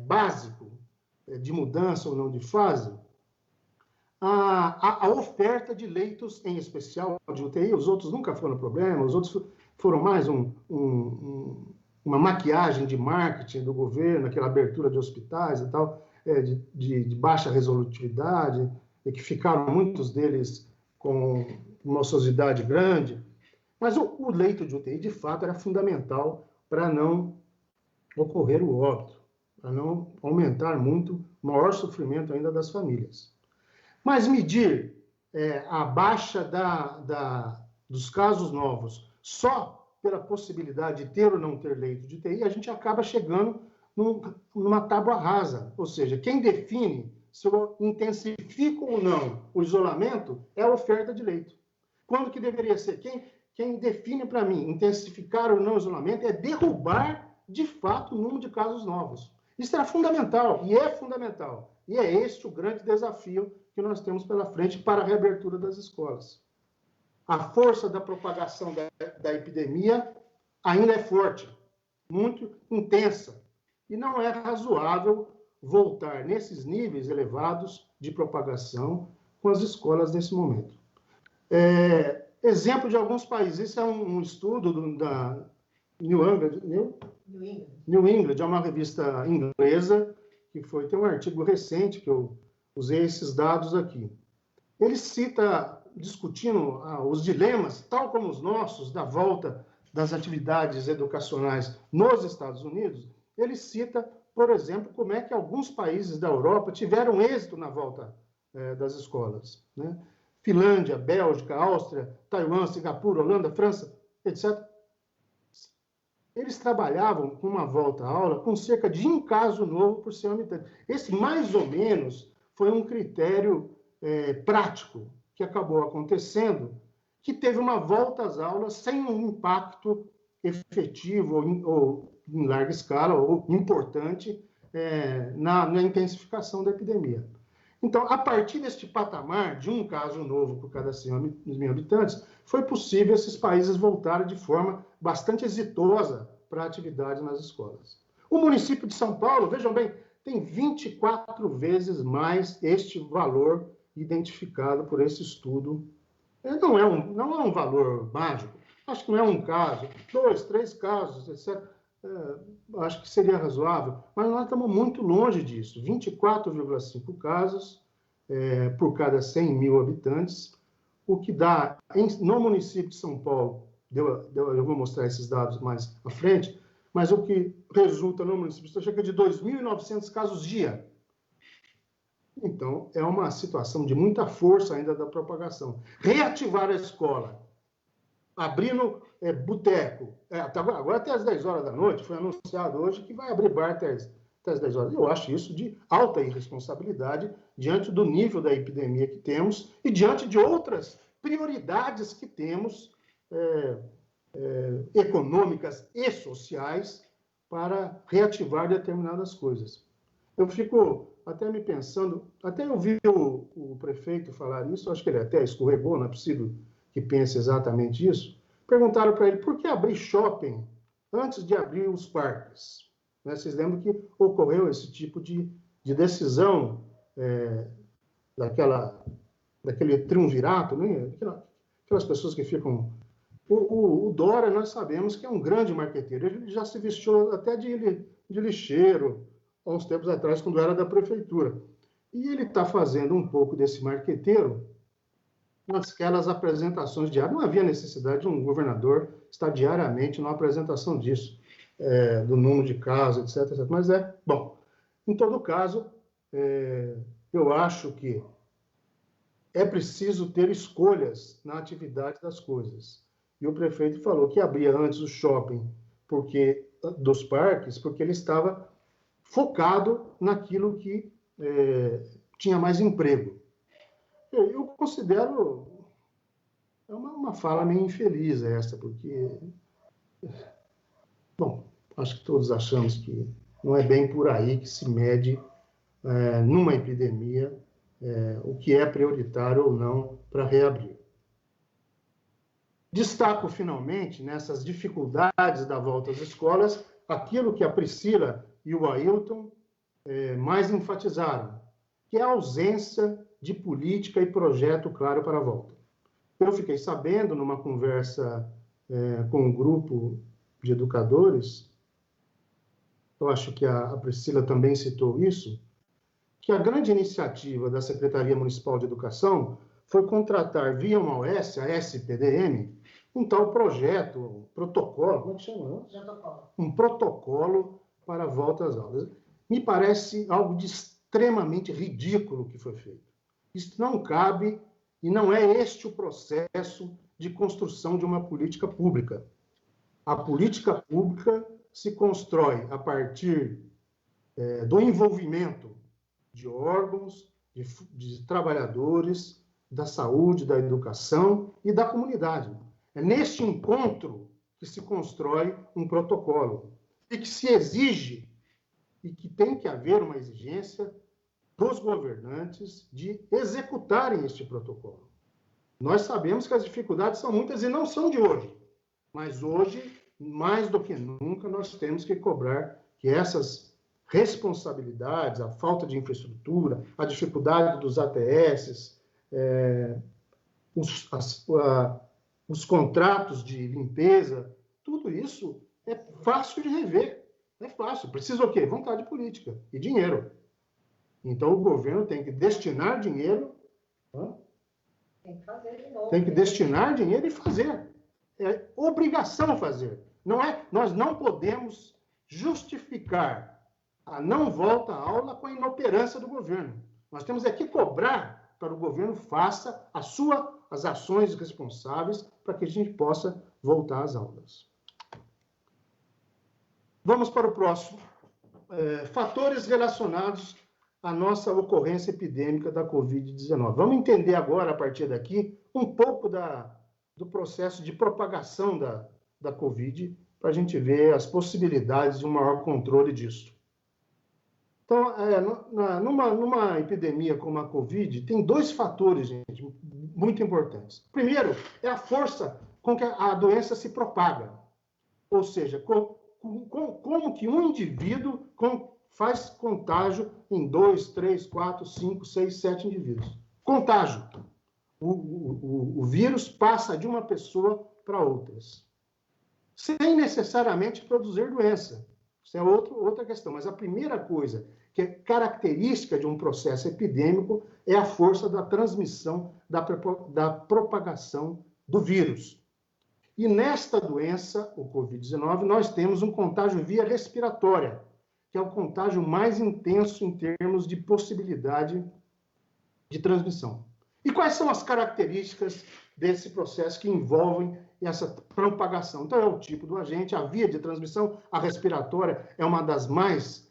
básico de mudança ou não de fase a oferta de leitos, em especial de UTI. Os outros nunca foram problema, os outros foram mais uma maquiagem de marketing do governo, aquela abertura de hospitais e tal, de baixa resolutividade, e que ficaram muitos deles com uma ociosidade grande. Mas o leito de UTI, de fato, era fundamental para não ocorrer o óbito, para não aumentar muito o maior sofrimento ainda das famílias. Mas medir a baixa dos casos novos só pela possibilidade de ter ou não ter leito de UTI, a gente acaba chegando numa tábua rasa. Ou seja, quem define se eu intensifico ou não o isolamento é a oferta de leito. Quando que deveria ser? Quem define para mim intensificar ou não o isolamento é derrubar, de fato, o número de casos novos. Isso era fundamental, e é fundamental. E é este o grande desafio que nós temos pela frente para a reabertura das escolas. A força da propagação da epidemia ainda é forte, muito intensa, e não é razoável voltar nesses níveis elevados de propagação com as escolas nesse momento. Exemplo de alguns países. Esse é um estudo da New England, é uma revista inglesa, que tem um artigo recente que eu usei esses dados aqui. Ele cita, discutindo os dilemas, tal como os nossos, da volta das atividades educacionais nos Estados Unidos. Ele cita, por exemplo, como é que alguns países da Europa tiveram êxito na volta das escolas, né? Finlândia, Bélgica, Áustria, Taiwan, Singapura, Holanda, França, etc. Eles trabalhavam com uma volta à aula com cerca de um caso novo por 100 habitantes. Esse, mais ou menos, foi um critério prático que acabou acontecendo, que teve uma volta às aulas sem um impacto efetivo ou em larga escala ou importante na intensificação da epidemia. Então, a partir deste patamar de um caso novo por cada 100 mil habitantes, foi possível esses países voltarem de forma bastante exitosa para a atividade nas escolas. O município de São Paulo, vejam bem, tem 24 vezes mais este valor identificado por esse estudo. Não é um valor mágico, acho que não é um caso, 2, 3 casos, etc. Acho que seria razoável, mas nós estamos muito longe disso. 24,5 casos por cada 100 mil habitantes, o que dá, no município de São Paulo, eu vou mostrar esses dados mais à frente, mas o que resulta no município é cerca de 2.900 casos dia. Então, é uma situação de muita força ainda da propagação. Reativar a escola abrindo boteco. Agora até às 10 horas da noite, foi anunciado hoje que vai abrir bar até às 10 horas. Eu acho isso de alta irresponsabilidade diante do nível da epidemia que temos e diante de outras prioridades que temos econômicas e sociais para reativar determinadas coisas. Eu fico até me pensando, até eu vi o prefeito falar isso, acho que ele até escorregou, não é possível que pense exatamente isso. Perguntaram para ele por que abrir shopping antes de abrir os parques. Né? Vocês lembram que ocorreu esse tipo de decisão daquele triunvirato, né? Aquelas pessoas que ficam... O Dória, nós sabemos que é um grande marqueteiro, ele já se vestiu até de lixeiro, há uns tempos atrás, quando era da prefeitura. E ele está fazendo um pouco desse marqueteiro naquelas apresentações diárias. Não havia necessidade de um governador estar diariamente numa apresentação disso, do número de casos, etc. Mas bom, em todo caso, eu acho que é preciso ter escolhas na atividade das coisas. E o prefeito falou que abria antes o shopping dos parques, porque ele estava focado naquilo que tinha mais emprego. Eu considero uma fala meio infeliz essa, porque, bom, acho que todos achamos que não é bem por aí que se mede numa epidemia o que é prioritário ou não para reabrir. Destaco, finalmente, nessas dificuldades da volta às escolas, aquilo que a Priscila e o Ailton mais enfatizaram, que é a ausência de política e projeto claro para a volta. Eu fiquei sabendo, numa conversa com um grupo de educadores, eu acho que a Priscila também citou isso, que a grande iniciativa da Secretaria Municipal de Educação foi contratar via uma OS, a SPDM, um tal projeto, um protocolo, como é que chama? Um protocolo para a volta às aulas. Me parece algo de extremamente ridículo que foi feito. Isso não cabe e não é este o processo de construção de uma política pública. A política pública se constrói a partir do envolvimento de órgãos, de trabalhadores, da saúde, da educação e da comunidade. É neste encontro que se constrói um protocolo e que se exige e que tem que haver uma exigência dos governantes de executarem este protocolo. Nós sabemos que as dificuldades são muitas e não são de hoje, mas hoje, mais do que nunca, nós temos que cobrar que essas responsabilidades, a falta de infraestrutura, a dificuldade dos ATS, os contratos de limpeza, tudo isso é fácil de rever. É fácil. Precisa o quê? Vontade política e dinheiro. Então, o governo tem que destinar dinheiro. Tem que fazer de novo. Tem que destinar dinheiro e fazer. É obrigação fazer. Nós não podemos justificar a não volta à aula com a inoperância do governo. Nós temos que cobrar para o governo faça as ações responsáveis para que a gente possa voltar às aulas. Vamos para o próximo. Fatores relacionados à nossa ocorrência epidêmica da Covid-19. Vamos entender agora, a partir daqui, um pouco do processo de propagação da Covid, para a gente ver as possibilidades de um maior controle disso. Então, numa epidemia como a Covid, tem dois fatores, gente, muito importantes. Primeiro, é a força com que a doença se propaga. Ou seja, como que um indivíduo faz contágio em 2, 3, 4, 5, 6, 7 indivíduos. Contágio. O vírus passa de uma pessoa para outras, sem necessariamente produzir doença. Isso é outra questão. Mas a primeira coisa que é característica de um processo epidêmico é a força da transmissão, da propagação do vírus. E nesta doença, o Covid-19, nós temos um contágio via respiratória, que é o contágio mais intenso em termos de possibilidade de transmissão. E quais são as características desse processo que envolvem essa propagação? Então, é o tipo do agente, a via de transmissão, a respiratória é uma das mais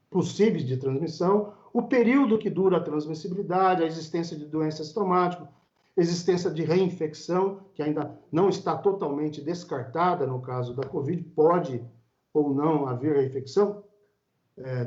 possíveis de transmissão, o período que dura a transmissibilidade, a existência de doença sintomática, existência de reinfecção, que ainda não está totalmente descartada no caso da Covid, pode ou não haver reinfecção?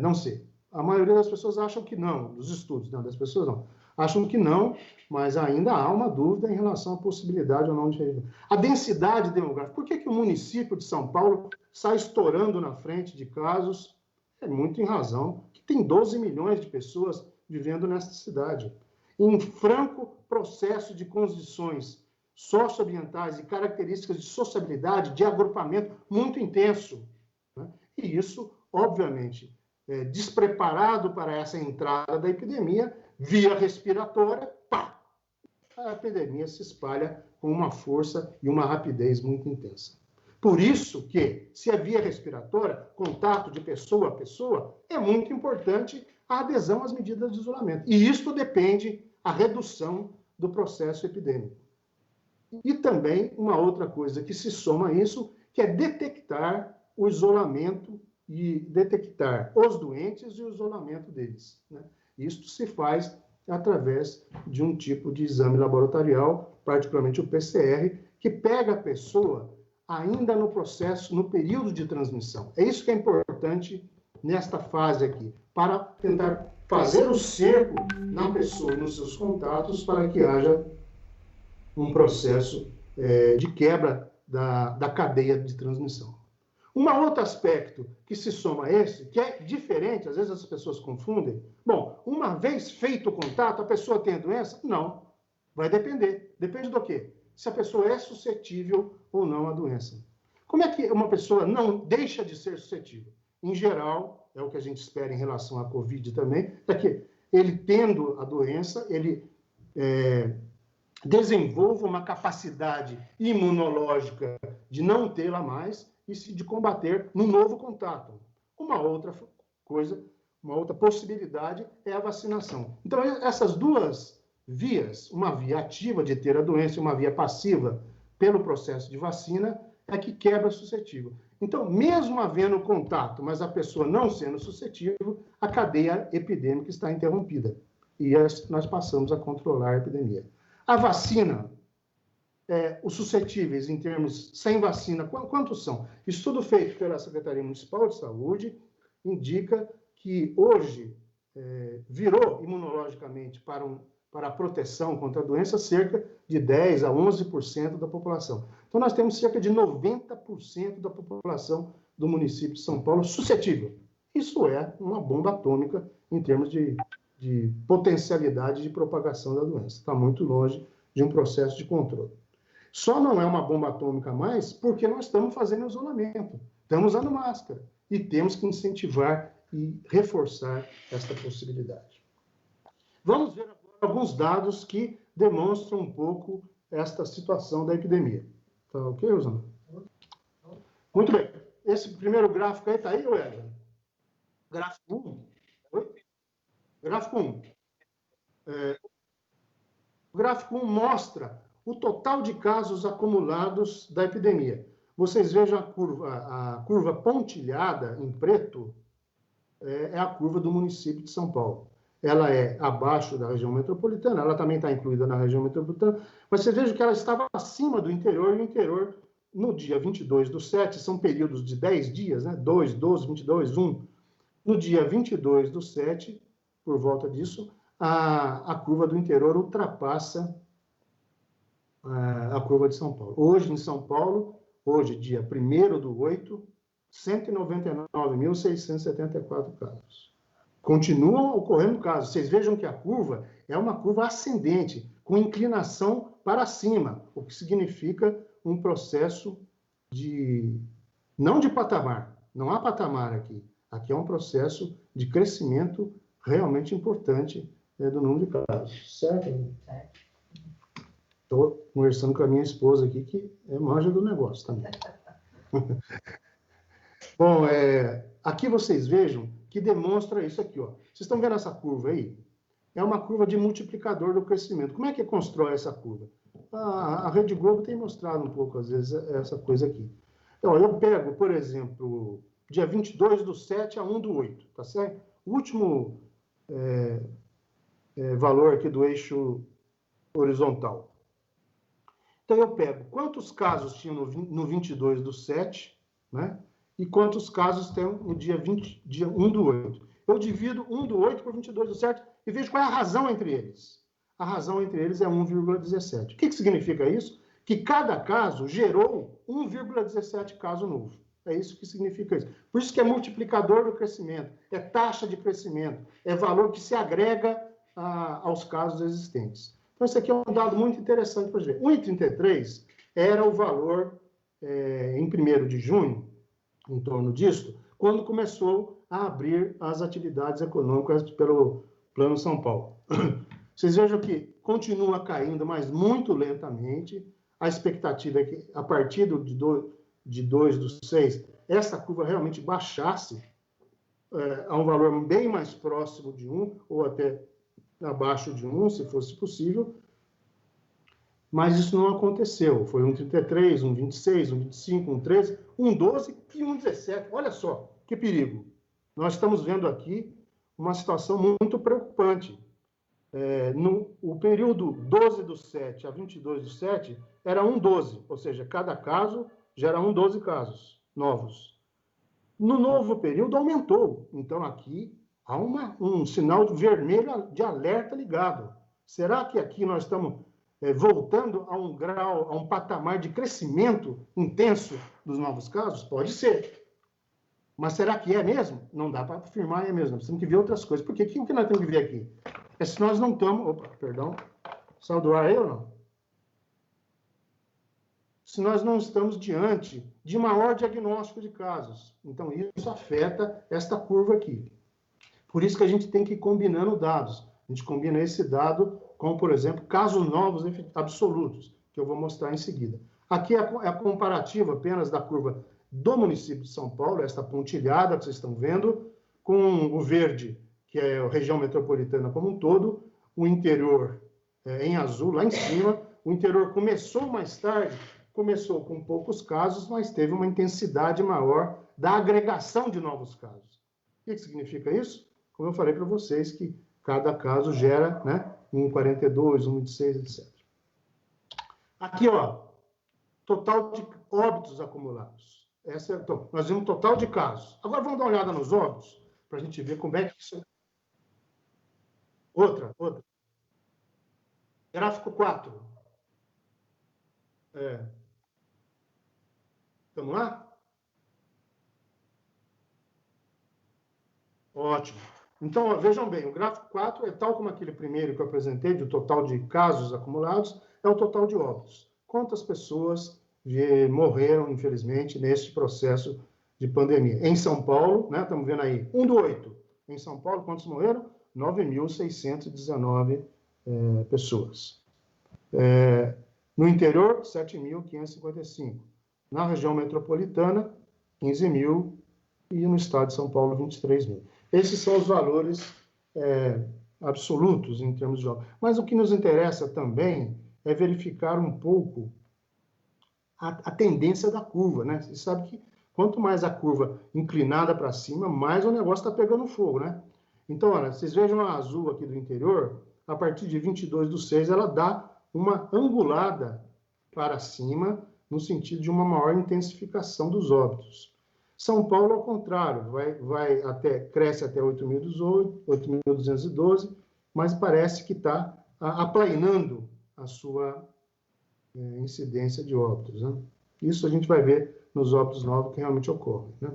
Não sei. A maioria das pessoas acham que não, dos estudos, não, das pessoas não. Acham que não, mas ainda há uma dúvida em relação à possibilidade ou não de reinfecção. A densidade demográfica. Por que o município de São Paulo sai estourando na frente de casos? É muito em razão que tem 12 milhões de pessoas vivendo nesta cidade. Em franco processo de condições socioambientais e características de sociabilidade, de agrupamento muito intenso. Né? E isso, obviamente, despreparado para essa entrada da epidemia, via respiratória, pá! A epidemia se espalha com uma força e uma rapidez muito intensa. Por isso que, se é via respiratória, contato de pessoa a pessoa, é muito importante a adesão às medidas de isolamento. E isso depende da redução do processo epidêmico. E também uma outra coisa que se soma a isso, que é detectar o isolamento e detectar os doentes e o isolamento deles. Né? Isso se faz através de um tipo de exame laboratorial, particularmente o PCR, que pega a pessoa ainda no processo, no período de transmissão. É isso que é importante nesta fase aqui, para tentar fazer o cerco na pessoa e nos seus contatos para que haja um processo de quebra da cadeia de transmissão. Um outro aspecto que se soma a esse, que é diferente, às vezes as pessoas confundem. Bom, uma vez feito o contato, a pessoa tem a doença? Não. Vai depender. Depende do quê? Se a pessoa é suscetível ou não à doença. Como é que uma pessoa não deixa de ser suscetível? Em geral, é o que a gente espera em relação à Covid também, é que ele tendo a doença, ele desenvolva uma capacidade imunológica de não tê-la mais e de combater no novo contato. Uma outra coisa, uma outra possibilidade é a vacinação. Então, essas duas vias, uma via ativa de ter a doença e uma via passiva pelo processo de vacina, é que quebra suscetível. Então, mesmo havendo contato, mas a pessoa não sendo suscetível, a cadeia epidêmica está interrompida. E nós passamos a controlar a epidemia. A vacina, os suscetíveis em termos sem vacina, quantos são? Estudo feito pela Secretaria Municipal de Saúde indica que hoje virou imunologicamente para a proteção contra a doença cerca de 10% a 11% da população. Então, nós temos cerca de 90% da população do município de São Paulo suscetível. Isso é uma bomba atômica em termos de potencialidade de propagação da doença. Está muito longe de um processo de controle. Só não é uma bomba atômica mais porque nós estamos fazendo isolamento, estamos usando máscara e temos que incentivar e reforçar esta possibilidade. Vamos ver agora alguns dados que demonstram um pouco esta situação da epidemia. Tá ok, Rosana? Muito bem. Esse primeiro gráfico aí está aí, Edson? Gráfico 1. Oi? Gráfico 1. O gráfico 1 mostra o total de casos acumulados da epidemia. Vocês vejam a curva pontilhada em preto, é a curva do município de São Paulo. Ela é abaixo da região metropolitana, ela também está incluída na região metropolitana, mas vocês vejam que ela estava acima do interior, e o interior, no dia 22/7, são períodos de 10 dias, né? 2, 12, 22, 1. No dia 22/7, por volta disso, a curva do interior ultrapassa a curva de São Paulo. Hoje, em São Paulo, hoje, dia 1º/8, 199.674 casos. Continuam ocorrendo casos. Vocês vejam que a curva é uma curva ascendente, com inclinação para cima, o que significa um processo não de patamar, não há patamar aqui. Aqui é um processo de crescimento realmente importante do número de casos. Certo? Estou conversando com a minha esposa aqui, que é manja do negócio também. Bom, aqui vocês vejam que demonstra isso aqui, ó. Vocês estão vendo essa curva aí? é uma curva de multiplicador do crescimento. Como é que constrói essa curva? A Rede Globo tem mostrado um pouco, às vezes, essa coisa aqui. Então, eu pego, por exemplo, dia 22/7 a 1/8, tá certo? O último valor aqui do eixo horizontal. Então, eu pego quantos casos tinham no 22/7, né? E quantos casos tem no dia 1/8. Eu divido 1/8 por 22/7 e vejo qual é a razão entre eles. A razão entre eles é 1,17. O que significa isso? Que cada caso gerou 1,17 caso novo. É isso que significa isso. Por isso que é multiplicador do crescimento, é taxa de crescimento, é valor que se agrega aos casos existentes. Então, esse aqui é um dado muito interessante para ver. 1,33 era o valor em 1º de junho, em torno disso, quando começou a abrir as atividades econômicas pelo Plano São Paulo. Vocês vejam que continua caindo, mas muito lentamente. A expectativa é que, a partir de 2/6, essa curva realmente baixasse a um valor bem mais próximo de 1, ou até abaixo de 1, se fosse possível. Mas isso não aconteceu. Foi 1,33, 1,26, 1,25, 1,13, 1,12 e 1,17. Olha só, que perigo. Nós estamos vendo aqui uma situação muito preocupante. O período 12/7 a 22/7 era 1,12, ou seja, cada caso gera 1,12 casos novos. No novo período aumentou. Então, aqui há um sinal vermelho de alerta ligado. Será que aqui nós estamos voltando a um grau, a um patamar de crescimento intenso dos novos casos? Pode ser. Mas será que é mesmo? Não dá para afirmar, é mesmo. Nós temos que ver outras coisas. Porque o que nós temos que ver aqui? É se nós não estamos... Opa, perdão. Saiu do ar aí ou não? Se nós não estamos diante de maior diagnóstico de casos. Então, isso afeta esta curva aqui. Por isso que a gente tem que ir combinando dados. A gente combina esse dado com, por exemplo, casos novos absolutos, que eu vou mostrar em seguida. Aqui é a comparativa apenas da curva do município de São Paulo, esta pontilhada que vocês estão vendo, com o verde, que é a região metropolitana como um todo, o interior em azul, lá em cima. O interior começou mais tarde, começou com poucos casos, mas teve uma intensidade maior da agregação de novos casos. O que significa isso? Como eu falei para vocês, que cada caso gera 1,42, 1,26, etc. Aqui, ó, total de óbitos acumulados. Então, nós vimos total de casos. Agora vamos dar uma olhada nos óbitos, para a gente ver como é que isso... Outra. Gráfico 4. Vamos lá? Ótimo. Então, ó, vejam bem, o gráfico 4 é tal como aquele primeiro que eu apresentei, do total de casos acumulados, é o total de óbitos. Quantas pessoas morreram, infelizmente, neste processo de pandemia? Em São Paulo, estamos vendo aí, 1/8. Em São Paulo, quantos morreram? 9.619 pessoas. No interior, 7.555. Na região metropolitana, 15.000. E no estado de São Paulo, 23.000. Esses são os valores absolutos em termos de óbitos. Mas o que nos interessa também é verificar um pouco a tendência da curva, né? Você sabe que quanto mais a curva inclinada para cima, mais o negócio está pegando fogo, né? Então, olha, vocês vejam a azul aqui do interior, a partir de 22/6, ela dá uma angulada para cima, no sentido de uma maior intensificação dos óbitos. São Paulo, ao contrário, cresce até 8.212, mas parece que está aplainando a sua incidência de óbitos, né? Isso a gente vai ver nos óbitos novos que realmente ocorrem, né?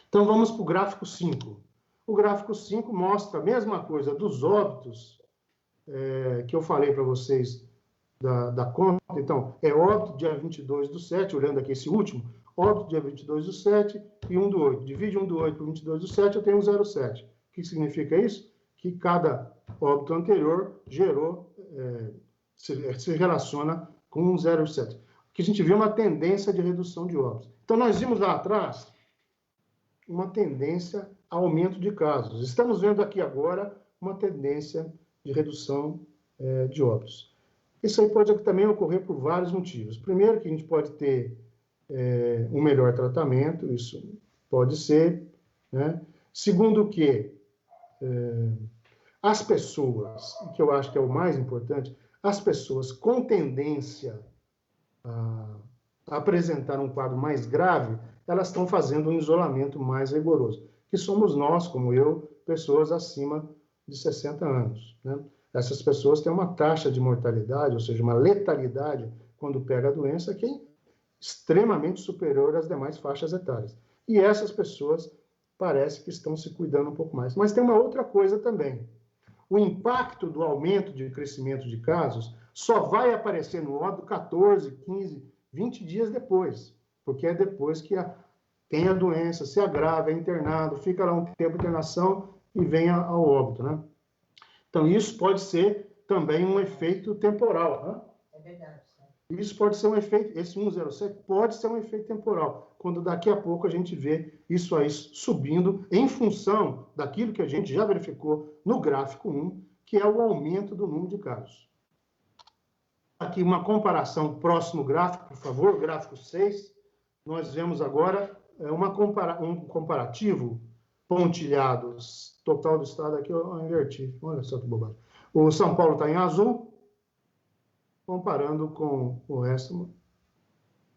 Então, vamos para o gráfico 5. O gráfico 5 mostra a mesma coisa dos óbitos que eu falei para vocês da conta. Então, é óbito dia 22/7, olhando aqui esse último, óbito dia 22/7 e 1/8. Divide 1/8 por 22/7, eu tenho 0,7. O que significa isso? Que cada óbito anterior se relaciona com 0,7. Que a gente vê uma tendência de redução de óbitos. Então, nós vimos lá atrás uma tendência a aumento de casos. Estamos vendo aqui agora uma tendência de redução de óbitos. Isso aí pode também ocorrer por vários motivos. Primeiro, que a gente pode ter um melhor tratamento, isso pode ser, né? Segundo, que as pessoas, que eu acho que é o mais importante, as pessoas com tendência a apresentar um quadro mais grave, elas estão fazendo um isolamento mais rigoroso, que somos nós, como eu, pessoas acima de 60 anos, né? Essas pessoas têm uma taxa de mortalidade, ou seja, uma letalidade, quando pega a doença, que é extremamente superior às demais faixas etárias. E essas pessoas parece que estão se cuidando um pouco mais. Mas tem uma outra coisa também. O impacto do aumento de crescimento de casos só vai aparecer no óbito 14, 15, 20 dias depois, porque é depois que tem a doença, se agrava, é internado, fica lá um tempo de internação e vem ao óbito, né? Então, isso pode ser também um efeito temporal, né? É verdade. Isso pode ser um efeito, esse 107 pode ser um efeito temporal, quando daqui a pouco a gente vê isso aí subindo em função daquilo que a gente já verificou no gráfico 1, que é o aumento do número de casos. Aqui uma comparação, próximo gráfico, por favor, gráfico 6, nós vemos agora um comparativo pontilhados, total do estado aqui, eu inverti, olha só que bobagem. O São Paulo está em azul, comparando com o resto,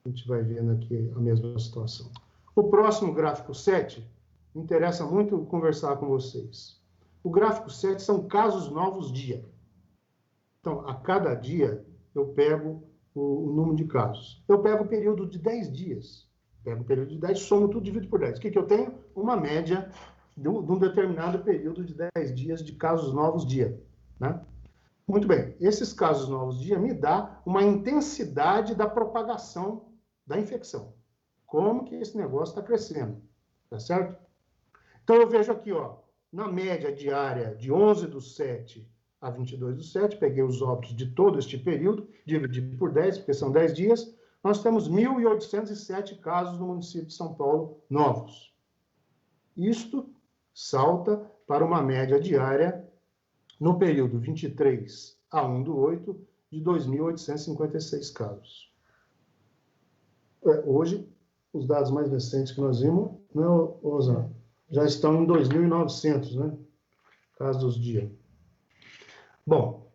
a gente vai vendo aqui a mesma situação. O próximo gráfico 7, interessa muito conversar com vocês. O gráfico 7 são casos novos dia. Então, a cada dia, eu pego o número de casos. Eu pego o período de 10 dias. Pego o período de 10, somo tudo, divido por 10. O que eu tenho? Uma média de um determinado período de 10 dias de casos novos dia, né? Muito bem, esses casos novos dia me dá uma intensidade da propagação da infecção. Como que esse negócio está crescendo, tá certo? Então, eu vejo aqui, ó, na média diária de 11/7 a 22/7, peguei os óbitos de todo este período, dividi por 10, porque são 10 dias, nós temos 1.807 casos no município de São Paulo novos. Isto salta para uma média diária no período 23 a 1/8 de 2.856 casos. Hoje, os dados mais recentes que nós vimos, né, Osana, já estão em 2.900, né, casos dia. Bom,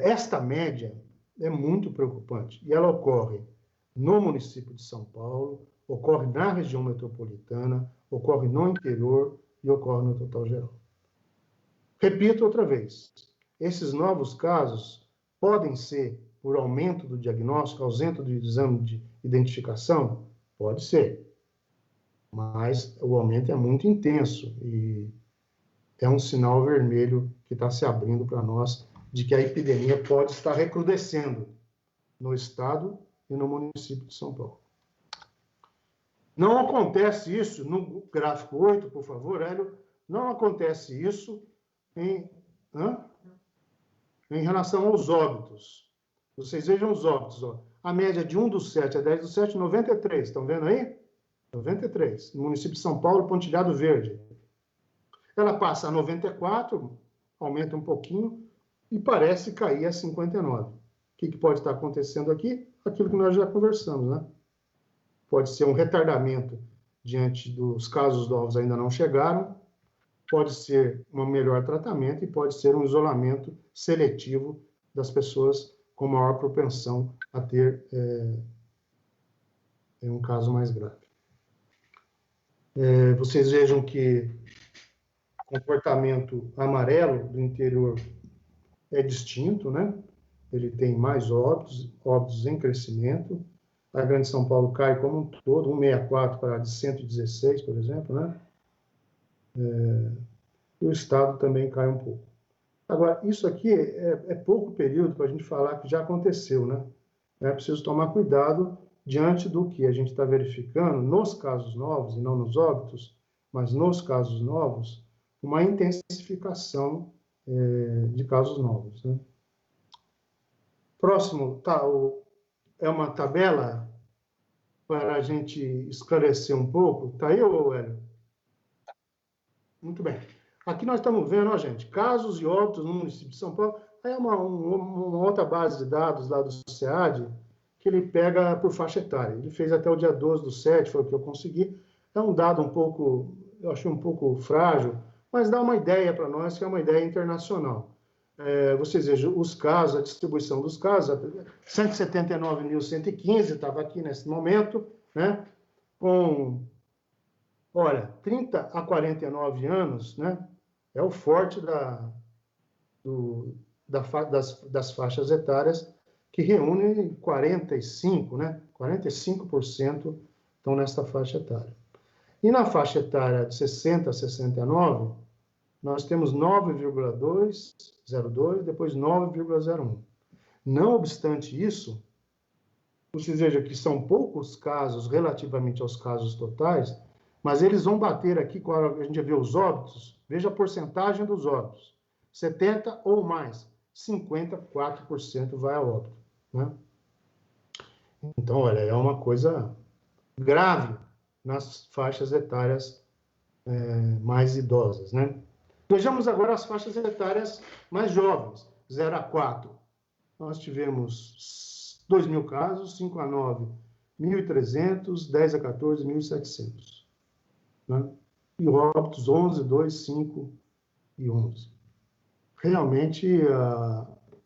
esta média é muito preocupante e ela ocorre no município de São Paulo, ocorre na região metropolitana, ocorre no interior e ocorre no total geral. Repito outra vez, esses novos casos podem ser por aumento do diagnóstico, aumento do exame de identificação? Pode ser, mas o aumento é muito intenso e é um sinal vermelho que está se abrindo para nós de que a epidemia pode estar recrudescendo no estado e no município de São Paulo. Não acontece isso, no gráfico 8, por favor, Hélio, não acontece isso em relação aos óbitos. Vocês vejam os óbitos, ó. A média de 1/7 a 10/7, 93. Estão vendo aí? 93. No município de São Paulo, pontilhado verde. Ela passa a 94, aumenta um pouquinho, e parece cair a 59. O que pode estar acontecendo aqui? Aquilo que nós já conversamos, né? Pode ser um retardamento diante dos casos novos ainda não chegaram, pode ser um melhor tratamento e pode ser um isolamento seletivo das pessoas com maior propensão a ter um caso mais grave. Vocês vejam que o comportamento amarelo do interior é distinto, né? Ele tem mais óbitos em crescimento. A Grande São Paulo cai como um todo, 164 para de 116, por exemplo, né? E o estado também cai um pouco. Agora, isso aqui é pouco período para a gente falar que já aconteceu, né? É preciso tomar cuidado diante do que a gente está verificando nos casos novos, e não nos óbitos, mas nos casos novos, uma intensificação de casos novos, né? Próximo, é uma tabela para a gente esclarecer um pouco. Está aí, Hélio? Muito bem. Aqui nós estamos vendo, ó, gente, casos e óbitos no município de São Paulo. Aí é uma outra base de dados lá do SEAD, que ele pega por faixa etária. Ele fez até o dia 12/7, foi o que eu consegui. É um dado um pouco, eu achei um pouco frágil, mas dá uma ideia para nós, que é uma ideia internacional. Vocês vejam os casos, a distribuição dos casos, 179.115, estava aqui nesse momento, né? Com, olha, 30 a 49 anos, né? É o forte das faixas etárias, que reúne 45%, né? 45% estão nesta faixa etária. E na faixa etária de 60 a 69, nós temos 9,202, depois 9,01. Não obstante isso, vocês vejam que são poucos casos relativamente aos casos totais, mas eles vão bater aqui, quando a gente vê os óbitos, veja a porcentagem dos óbitos. 70 ou mais, 54% vai a óbito, né? Então, olha, é uma coisa grave nas faixas etárias mais idosas, né? Vejamos agora as faixas etárias mais jovens, 0 a 4. Nós tivemos 2.000 casos, 5 a 9, 1.300, 10 a 14, 1.700. Né? E óbitos, 11, 2, 5 e 11. Realmente,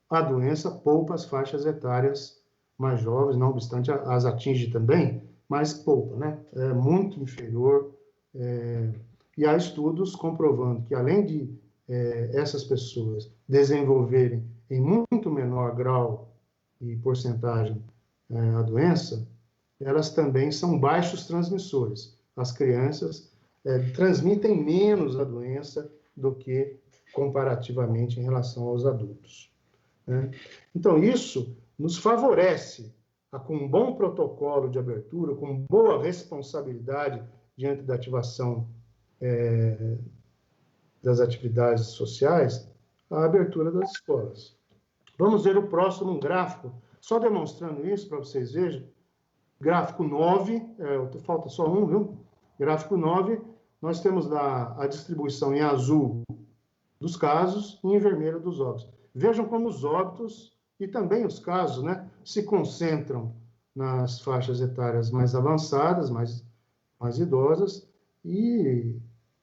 a doença poupa as faixas etárias mais jovens, não obstante as atinge também, mas poupa, né? É muito inferior. E há estudos comprovando que, além de essas pessoas desenvolverem em muito menor grau e porcentagem a doença, elas também são baixos transmissores. As crianças transmitem menos a doença do que comparativamente em relação aos adultos, né? Então, isso nos favorece com um bom protocolo de abertura, com boa responsabilidade diante da ativação das atividades sociais, a abertura das escolas. Vamos ver o próximo gráfico, só demonstrando isso para vocês vejam. Gráfico 9, falta só um, viu? Gráfico 9, nós temos a distribuição em azul dos casos e em vermelho dos óbitos. Vejam como os óbitos e também os casos, né, se concentram nas faixas etárias mais avançadas, mais idosas, e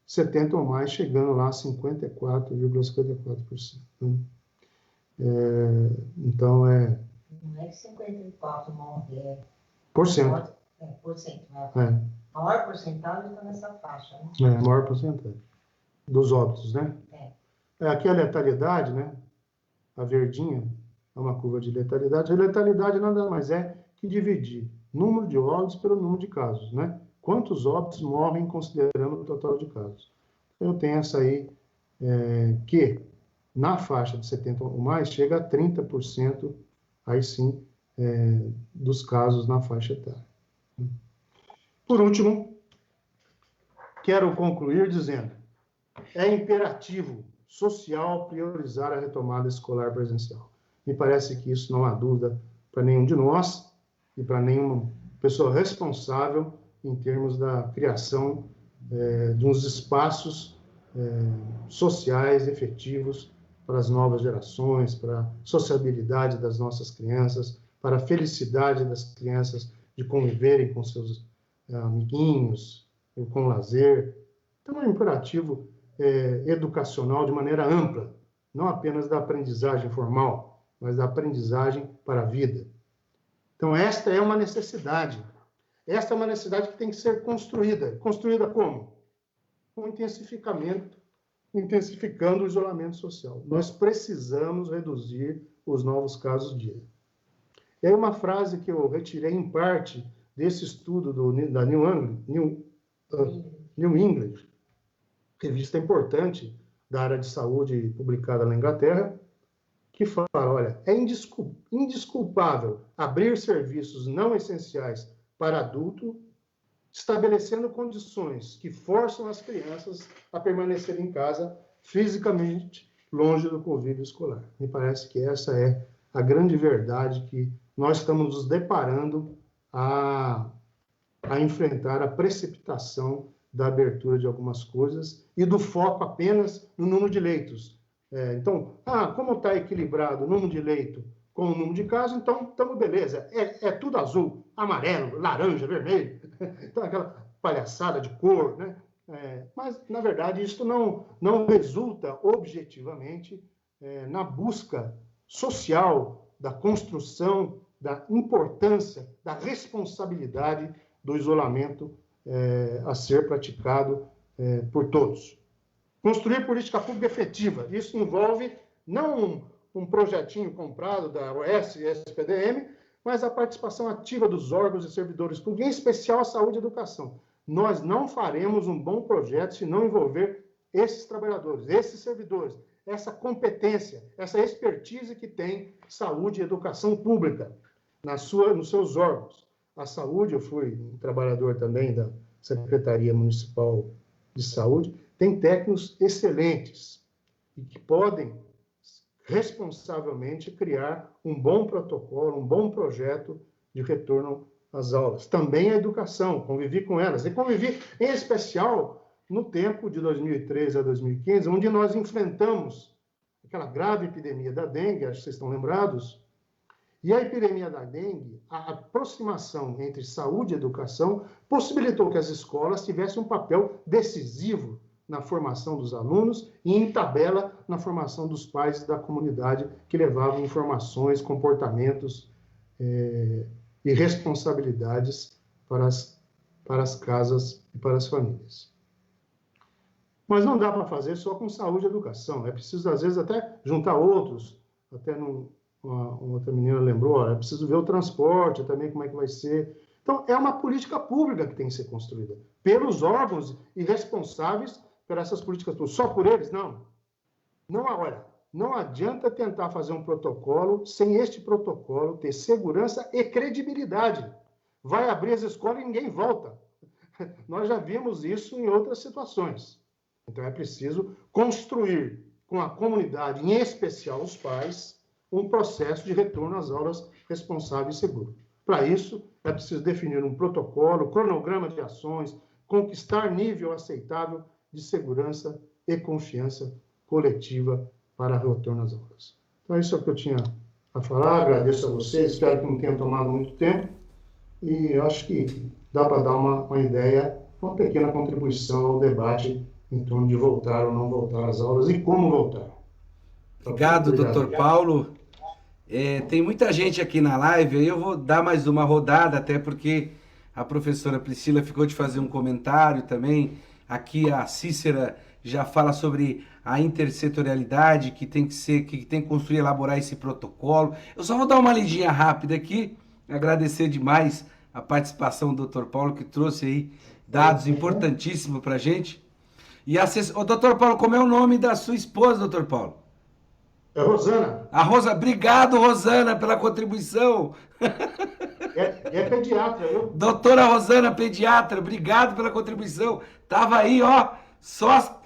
70 ou mais, chegando lá a 54,54%. Né? Então, Não é que 54 morre, porcento. Porcento, né? A maior porcentagem está nessa faixa, né? A maior porcentagem dos óbitos, né? Aqui a letalidade, né? A verdinha é uma curva de letalidade. A letalidade nada mais é que dividir número de óbitos pelo número de casos, né? Quantos óbitos morrem considerando o total de casos. Eu tenho essa aí, que na faixa de 70 ou mais chega a 30%, aí sim, dos casos na faixa etária. Por último, quero concluir dizendo, é imperativo social priorizar a retomada escolar presencial. Me parece que isso não há dúvida para nenhum de nós e para nenhuma pessoa responsável em termos da criação de uns espaços sociais efetivos para as novas gerações, para a sociabilidade das nossas crianças, para a felicidade das crianças de conviverem com seus amiguinhos, com lazer. Então, é um imperativo educacional de maneira ampla, não apenas da aprendizagem formal, mas da aprendizagem para a vida. Então, esta é uma necessidade. Esta é uma necessidade que tem que ser construída. Construída como? Com intensificando o isolamento social. Nós precisamos reduzir os novos casos dia. E aí uma frase que eu retirei em parte desse estudo da New England, revista importante da área de saúde publicada na Inglaterra, que fala, olha, é indesculpável abrir serviços não essenciais para adulto, estabelecendo condições que forçam as crianças a permanecer em casa fisicamente longe do convívio escolar. Me parece que essa é a grande verdade que nós estamos nos deparando a enfrentar a precipitação da abertura de algumas coisas e do foco apenas no número de leitos. Então, como está equilibrado o número de leito com o número de casos, então estamos beleza. É tudo azul, amarelo, laranja, vermelho. Então, aquela palhaçada de cor, né? Mas, na verdade, isso não resulta objetivamente na busca social da construção, da importância, da responsabilidade do isolamento a ser praticado por todos. Construir política pública efetiva. Isso envolve não um projetinho comprado da OS e SPDM, mas a participação ativa dos órgãos e servidores públicos, em especial a saúde e a educação. Nós não faremos um bom projeto se não envolver esses trabalhadores, esses servidores, essa competência, essa expertise que tem saúde e educação pública nos seus órgãos. A saúde, eu fui um trabalhador também da Secretaria Municipal de Saúde, tem técnicos excelentes e que podem responsavelmente criar um bom protocolo, um bom projeto de retorno às aulas. Também a educação, convivi com elas. E convivi, em especial, no tempo de 2013 a 2015, onde nós enfrentamos aquela grave epidemia da dengue, acho que vocês estão lembrados. E a epidemia da dengue, a aproximação entre saúde e educação, possibilitou que as escolas tivessem um papel decisivo na formação dos alunos e em tabela na formação dos pais da comunidade que levavam informações, comportamentos e responsabilidades para as casas e para as famílias. Mas não dá para fazer só com saúde e educação. É preciso, às vezes, até juntar outros. Até uma outra menina lembrou, é preciso ver o transporte também, como é que vai ser. Então, é uma política pública que tem que ser construída pelos órgãos e responsáveis por essas políticas públicas. Só por eles? Não. Não adianta tentar fazer um protocolo sem este protocolo ter segurança e credibilidade. Vai abrir as escolas e ninguém volta. Nós já vimos isso em outras situações. Então, é preciso construir com a comunidade, em especial os pais, um processo de retorno às aulas responsável e seguro. Para isso, é preciso definir um protocolo, cronograma de ações, conquistar nível aceitável de segurança e confiança coletiva para retorno às aulas. Então, isso é o que eu tinha a falar. Agradeço a vocês, espero que não tenha tomado muito tempo e acho que dá para dar uma ideia, uma pequena contribuição ao debate em torno de voltar ou não voltar às aulas e como voltar. Obrigado, doutor Paulo. Tem muita gente aqui na live, aí eu vou dar mais uma rodada, até porque a professora Priscila ficou de fazer um comentário também. Aqui a Cícera já fala sobre a intersetorialidade que tem que construir, elaborar esse protocolo. Eu só vou dar uma lidinha rápida aqui, agradecer demais a participação do Dr. Paulo, que trouxe aí dados importantíssimos para a gente. E Dr. Paulo, como é o nome da sua esposa, Dr. Paulo? É Rosana. Obrigado, Rosana, pela contribuição. É pediatra. Doutora Rosana, pediatra, obrigado pela contribuição. Tava aí, ó, só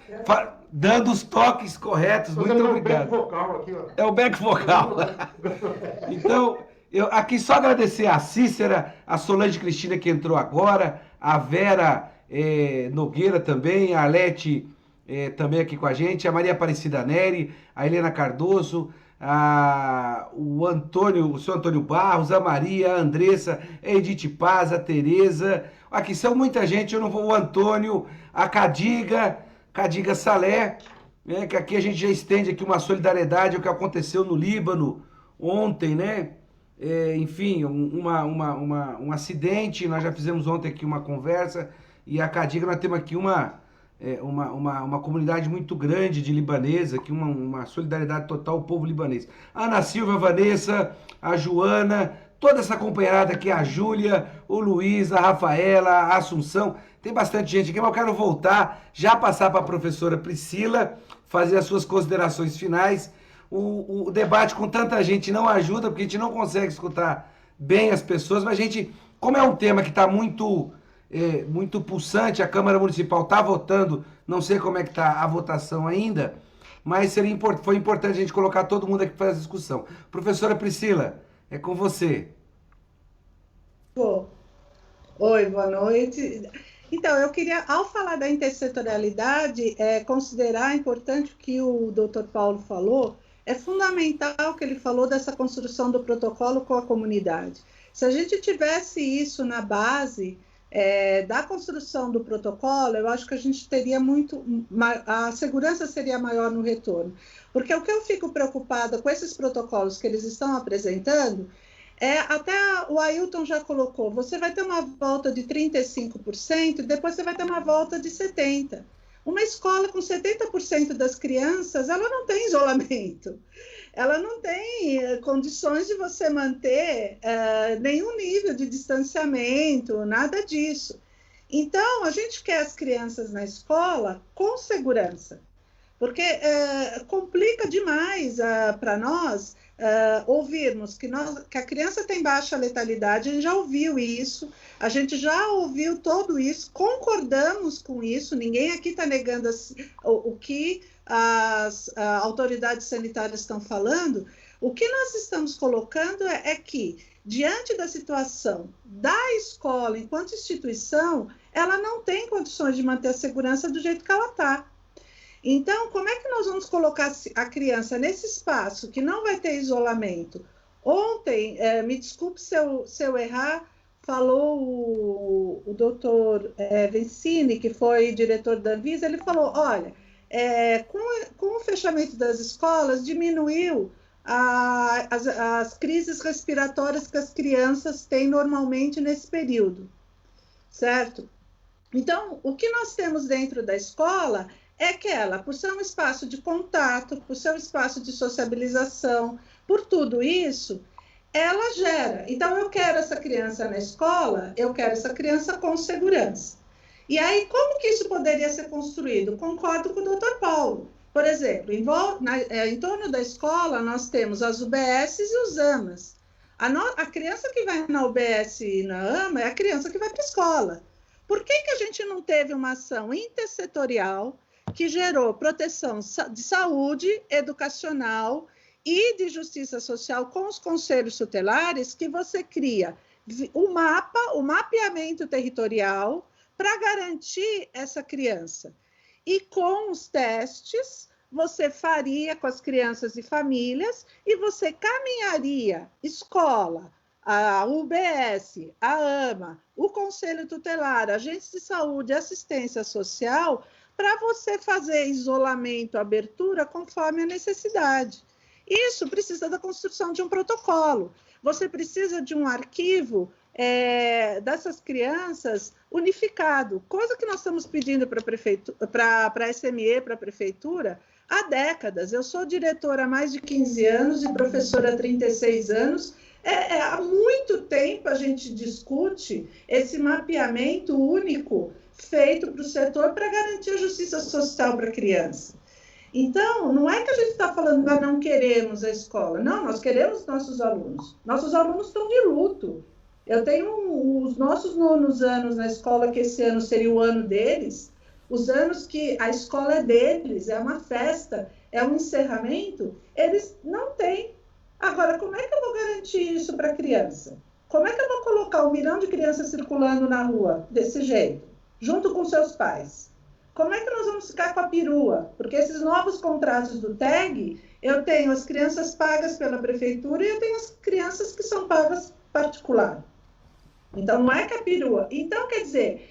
dando os toques corretos. Muito obrigado. É o back vocal aqui, ó. É o back vocal. Então, eu aqui só agradecer a Cícera, a Solange Cristina que entrou agora, a Vera Nogueira também, a Alete também aqui com a gente, a Maria Aparecida Neri, a Helena Cardoso, o seu Antônio Barros, a Maria, a Andressa, a Edith Paz, a Tereza. Aqui são muita gente, eu não vou. O Antônio, a Cadiga Salé, né, que aqui a gente já estende aqui uma solidariedade ao que aconteceu no Líbano ontem, né? Enfim, um acidente. Nós já fizemos ontem aqui uma conversa e a Cadiga, nós temos aqui uma comunidade muito grande de libanesa, aqui uma solidariedade total ao povo libanês. A Ana Silva, a Vanessa, a Joana, toda essa companheirada aqui, a Júlia, o Luiz, a Rafaela, a Assunção, tem bastante gente aqui, mas eu quero voltar, já passar para a professora Priscila, fazer as suas considerações finais. O debate com tanta gente não ajuda, porque a gente não consegue escutar bem as pessoas, mas a gente, como é um tema que está muito pulsante, a Câmara Municipal está votando, não sei como é que está a votação ainda, mas foi importante a gente colocar todo mundo aqui para fazer essa discussão. Professora Priscila, é com você. Oi, boa noite. Então, eu queria, ao falar da intersetorialidade, considerar importante o que o Dr. Paulo falou. É fundamental o que ele falou dessa construção do protocolo com a comunidade. Se a gente tivesse isso na base da construção do protocolo, eu acho que a gente teria a segurança seria maior no retorno. Porque o que eu fico preocupada com esses protocolos que eles estão apresentando até o Ailton já colocou, você vai ter uma volta de 35% e depois você vai ter uma volta de 70%. Uma escola com 70% das crianças, ela não tem isolamento, ela não tem condições de você manter nenhum nível de distanciamento, nada disso. Então, a gente quer as crianças na escola com segurança, porque complica demais para nós ouvirmos que a criança tem baixa letalidade, a gente já ouviu isso, a gente já ouviu tudo isso, concordamos com isso, ninguém aqui está negando o que as autoridades sanitárias estão falando. O que nós estamos colocando é que, diante da situação da escola enquanto instituição, ela não tem condições de manter a segurança do jeito que ela está. Então, como é que nós vamos colocar a criança nesse espaço que não vai ter isolamento? Ontem, me desculpe se eu errar, falou o doutor Vencini, que foi diretor da Anvisa, ele falou, olha, com o fechamento das escolas, diminuiu as crises respiratórias que as crianças têm normalmente nesse período, certo? Então, o que nós temos dentro da escola é que ela, por ser um espaço de contato, por ser um espaço de sociabilização, por tudo isso, ela gera. Então, eu quero essa criança na escola, eu quero essa criança com segurança. E aí, como que isso poderia ser construído? Concordo com o Dr. Paulo. Por exemplo, em torno da escola, nós temos as UBSs e os AMAs. A criança que vai na UBS e na AMA é a criança que vai para a escola. Por que a gente não teve uma ação intersetorial que gerou proteção de saúde, educacional e de justiça social com os conselhos tutelares, que você cria o mapeamento territorial para garantir essa criança? E com os testes, você faria com as crianças e famílias e você caminharia escola, a UBS, a AMA, o Conselho Tutelar, agentes de saúde, assistência social, para você fazer isolamento, abertura, conforme a necessidade. Isso precisa da construção de um protocolo. Você precisa de um arquivo dessas crianças unificado, coisa que nós estamos pedindo para a SME, para a prefeitura, há décadas. Eu sou diretora há mais de 15 anos e professora há 36 anos. Há muito tempo a gente discute esse mapeamento único feito para o setor para garantir a justiça social para a criança. Então, não é que a gente está falando que nós não queremos a escola. Não, nós queremos nossos alunos. Nossos alunos estão de luto. Eu tenho os nossos nonos anos na escola, que esse ano seria o ano deles, os anos que a escola é deles, é uma festa, é um encerramento, eles não têm. Agora, como é que eu vou garantir isso para a criança? Como é que eu vou colocar 1 milhão de crianças circulando na rua desse jeito, junto com seus pais? Como é que nós vamos ficar com a perua? Porque esses novos contratos do TAG, eu tenho as crianças pagas pela prefeitura e eu tenho as crianças que são pagas particular. Então, não é que a perua. Então, quer dizer,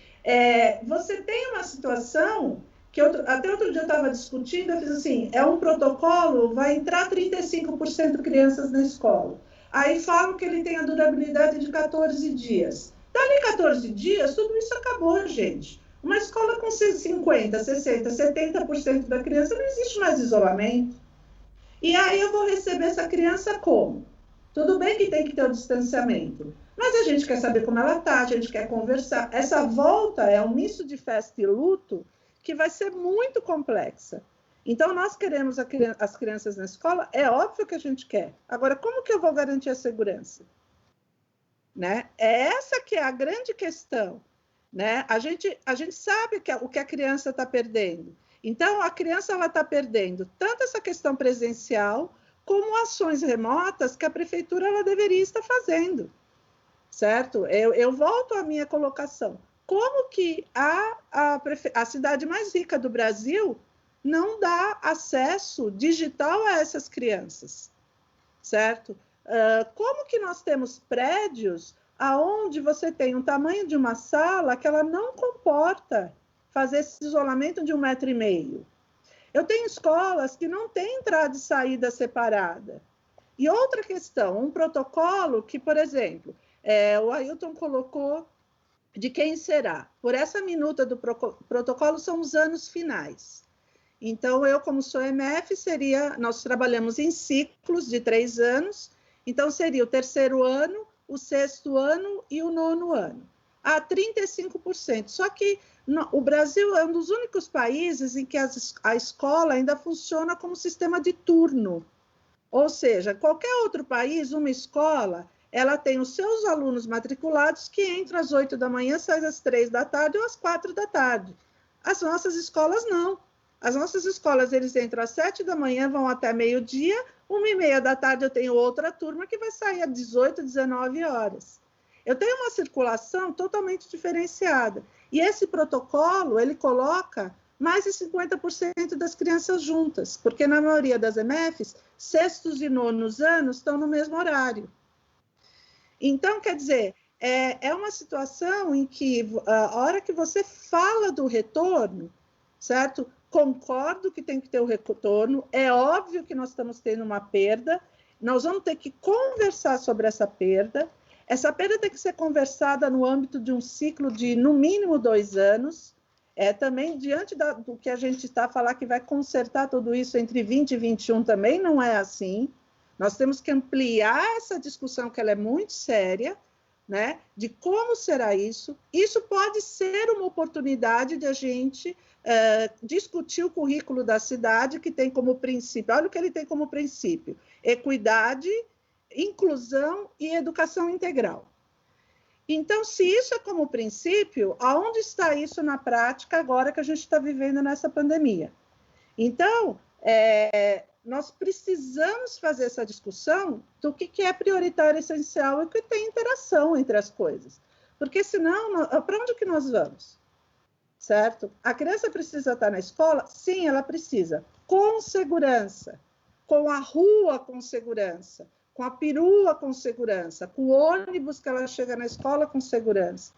você tem uma situação que até outro dia eu estava discutindo, eu fiz assim, um protocolo, vai entrar 35% de crianças na escola. Aí falam que ele tem a durabilidade de 14 dias. Dali 14 dias, tudo isso acabou, gente. Uma escola com 50%, 60%, 70% da criança, não existe mais isolamento. E aí eu vou receber essa criança como? Tudo bem que tem que ter o distanciamento, mas a gente quer saber como ela está, a gente quer conversar. Essa volta é um misto de festa e luto que vai ser muito complexa. Então, nós queremos as crianças na escola, é óbvio que a gente quer. Agora, como que eu vou garantir a segurança? Né? É essa que é a grande questão. Né? A gente sabe o que a criança está perdendo. Então, a criança está perdendo tanto essa questão presencial, como ações remotas que a prefeitura ela deveria estar fazendo. Certo? Eu volto à minha colocação. como que a cidade mais rica do Brasil não dá acesso digital a essas crianças, certo? Como que nós temos prédios aonde você tem um tamanho de uma sala que ela não comporta fazer esse isolamento de 1,5 metro? Eu tenho escolas que não têm entrada e saída separada. E outra questão, um protocolo que, por exemplo, o Ailton colocou de quem será. Por essa minuta do protocolo são os anos finais. Então, eu, como sou MF, nós trabalhamos em ciclos de 3 anos, então seria o 3º ano, o 6º ano e o 9º ano. A 35%. Só que o Brasil é um dos únicos países em que a escola ainda funciona como sistema de turno. Ou seja, qualquer outro país, uma escola, ela tem os seus alunos matriculados que entram às 8 da manhã, saem às 3 da tarde ou às 4 da tarde. As nossas escolas não. As nossas escolas, eles entram às 7 da manhã, vão até meio-dia, 1h30 da tarde eu tenho outra turma que vai sair às 18, 19 horas. Eu tenho uma circulação totalmente diferenciada. E esse protocolo, ele coloca mais de 50% das crianças juntas, porque na maioria das MFs, 6º e 9º anos estão no mesmo horário. Então, quer dizer, é uma situação em que, a hora que você fala do retorno, certo? Concordo que tem que ter o retorno, é óbvio que nós estamos tendo uma perda, nós vamos ter que conversar sobre essa perda tem que ser conversada no âmbito de um ciclo de, no mínimo, 2 anos, também, diante do que a gente está falando, que vai consertar tudo isso entre 20 e 21 também não é assim, nós temos que ampliar essa discussão, que ela é muito séria, né, de como será isso. Isso pode ser uma oportunidade de a gente discutir o currículo da cidade, que tem como princípio, olha o que ele tem como princípio: equidade, inclusão e educação integral. Então, se isso é como princípio, aonde está isso na prática agora que a gente está vivendo nessa pandemia? Então, nós precisamos fazer essa discussão do que é prioritário, essencial e que tem interação entre as coisas. Porque, senão, para onde que nós vamos? Certo? A criança precisa estar na escola? Sim, ela precisa. Com segurança. Com a rua com segurança. Com a perua com segurança. Com o ônibus que ela chega na escola com segurança.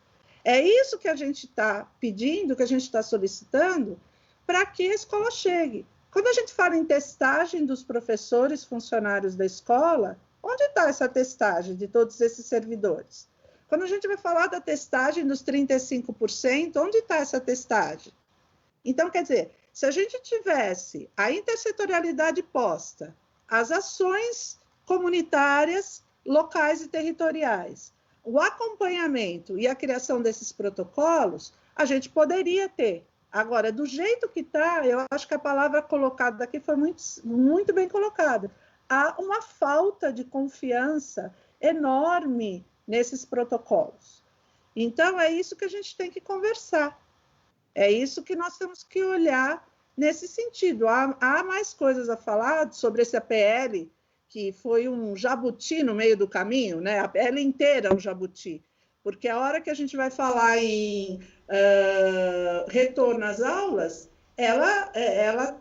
É isso que a gente está pedindo, que a gente está solicitando, para que a escola chegue. Quando a gente fala em testagem dos professores, funcionários da escola, onde está essa testagem de todos esses servidores? Quando a gente vai falar da testagem dos 35%, onde está essa testagem? Então, quer dizer, se a gente tivesse a intersetorialidade posta, as ações comunitárias, locais e territoriais, o acompanhamento e a criação desses protocolos, a gente poderia ter. Agora, do jeito que está, eu acho que a palavra colocada aqui foi muito, muito bem colocada. Há uma falta de confiança enorme nesses protocolos. Então, é isso que a gente tem que conversar. É isso que nós temos que olhar nesse sentido. Há mais coisas a falar sobre esse APL, que foi um jabuti no meio do caminho, né? A APL inteira é um jabuti. Porque a hora que a gente vai falar em retorno às aulas, ela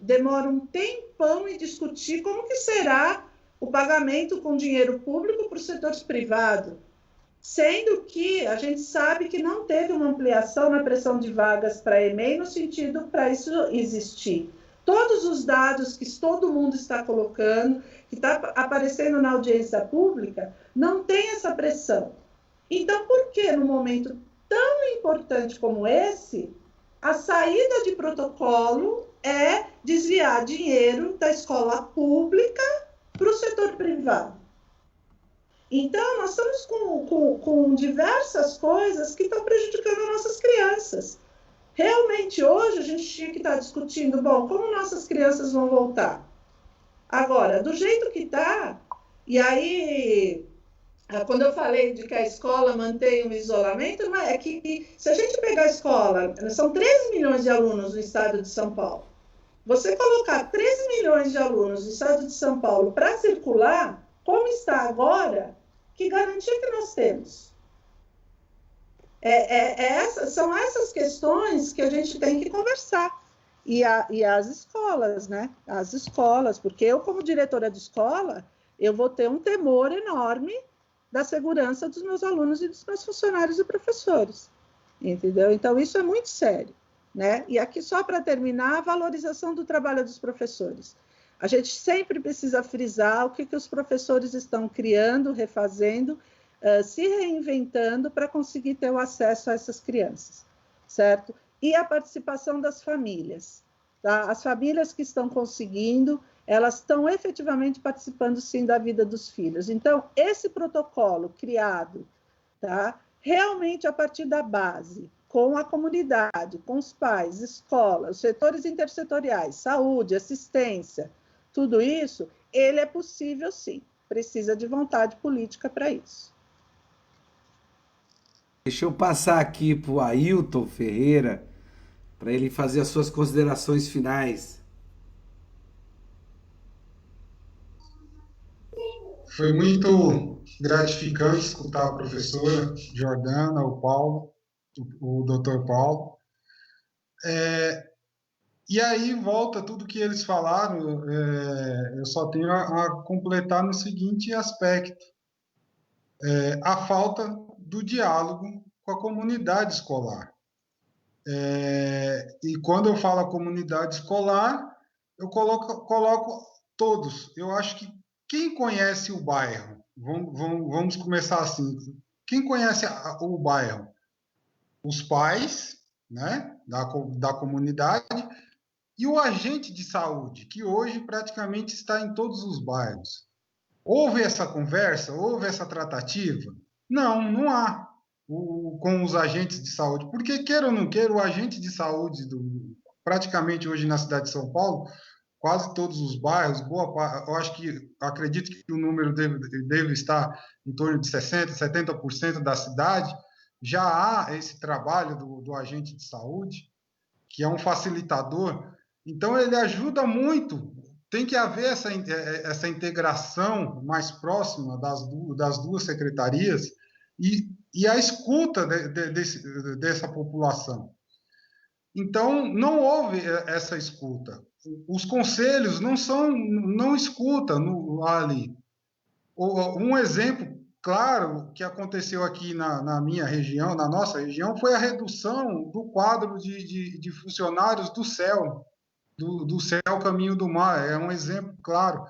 demora um tempão em discutir como que será o pagamento com dinheiro público para os setores privados, sendo que a gente sabe que não teve uma ampliação na pressão de vagas para EMEI no sentido para isso existir. Todos os dados que todo mundo está colocando, que está aparecendo na audiência pública, não tem essa pressão. Então, por que no momento tão importante como esse, a saída de protocolo é desviar dinheiro da escola pública para o setor privado? Então, nós estamos com diversas coisas que estão prejudicando as nossas crianças. Realmente, hoje, a gente tinha que estar discutindo, bom, como nossas crianças vão voltar? Agora, do jeito que está, e aí, quando eu falei de que a escola mantém o isolamento, é que se a gente pegar a escola, são 13 milhões de alunos no estado de São Paulo. Você colocar 13 milhões de alunos no estado de São Paulo para circular, como está agora, que garantia que nós temos? São essas questões que a gente tem que conversar. E as escolas, né? As escolas, porque eu, como diretora de escola, eu vou ter um temor enorme da segurança dos meus alunos e dos meus funcionários e professores, entendeu? Então, isso é muito sério, né? E aqui, só para terminar, a valorização do trabalho dos professores. A gente sempre precisa frisar o que os professores estão criando, refazendo, se reinventando para conseguir ter o acesso a essas crianças, certo? E a participação das famílias, tá? As famílias que estão conseguindo, elas estão efetivamente participando, sim, da vida dos filhos. Então, esse protocolo criado, tá? Realmente a partir da base, com a comunidade, com os pais, escola, os setores intersetoriais, saúde, assistência, tudo isso, ele é possível, sim. Precisa de vontade política para isso. Deixa eu passar aqui para o Ailton Ferreira, para ele fazer as suas considerações finais. Foi muito gratificante escutar a professora Jordana, o Paulo, o doutor Paulo. E aí volta tudo que eles falaram, eu só tenho a completar no seguinte aspecto. A falta do diálogo com a comunidade escolar. E quando eu falo a comunidade escolar, eu coloco todos. Eu acho que quem conhece o bairro, vamos começar assim, quem conhece o bairro? Os pais, né, da comunidade, e o agente de saúde, que hoje praticamente está em todos os bairros. Houve essa conversa? Houve essa tratativa? Não, não há com os agentes de saúde. Porque, queira ou não queira, o agente de saúde, praticamente hoje na cidade de São Paulo, quase todos os bairros, eu acredito que o número deve estar em torno de 60%, 70% da cidade, já há esse trabalho do agente de saúde, que é um facilitador. Então, ele ajuda muito. Tem que haver essa integração mais próxima das duas secretarias e a escuta dessa população. Então, não houve essa escuta. Os conselhos não escutam ali. Um exemplo claro que aconteceu aqui na minha região, na nossa região, foi a redução do quadro de funcionários do CEL, do CEL Caminho do Mar. É um exemplo claro.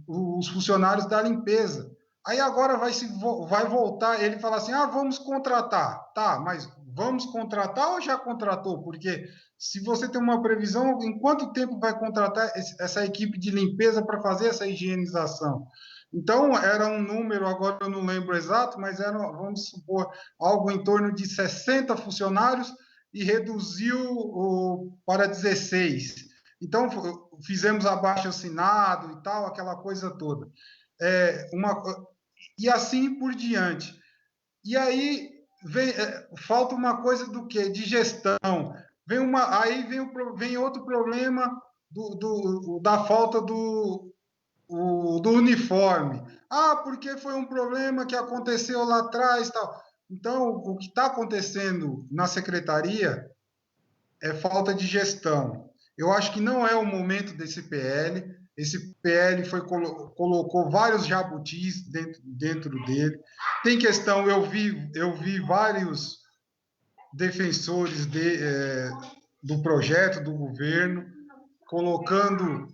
Os funcionários da limpeza. Aí agora vai voltar, ele fala assim, vamos contratar. Tá, mas vamos contratar ou já contratou? Porque se você tem uma previsão, em quanto tempo vai contratar essa equipe de limpeza para fazer essa higienização? Então, era um número, agora eu não lembro exato, mas era, vamos supor, algo em torno de 60 funcionários e reduziu para 16. Então, fizemos abaixo-assinado e tal, aquela coisa toda. E assim por diante. E aí falta uma coisa do quê? De gestão. Vem outro problema da falta do uniforme. Porque foi um problema que aconteceu lá atrás. Tal. Então, o que está acontecendo na secretaria é falta de gestão. Eu acho que não é o momento desse PL. Esse PL colocou vários jabutis dentro dele. Tem questão, eu vi vários defensores do projeto do governo colocando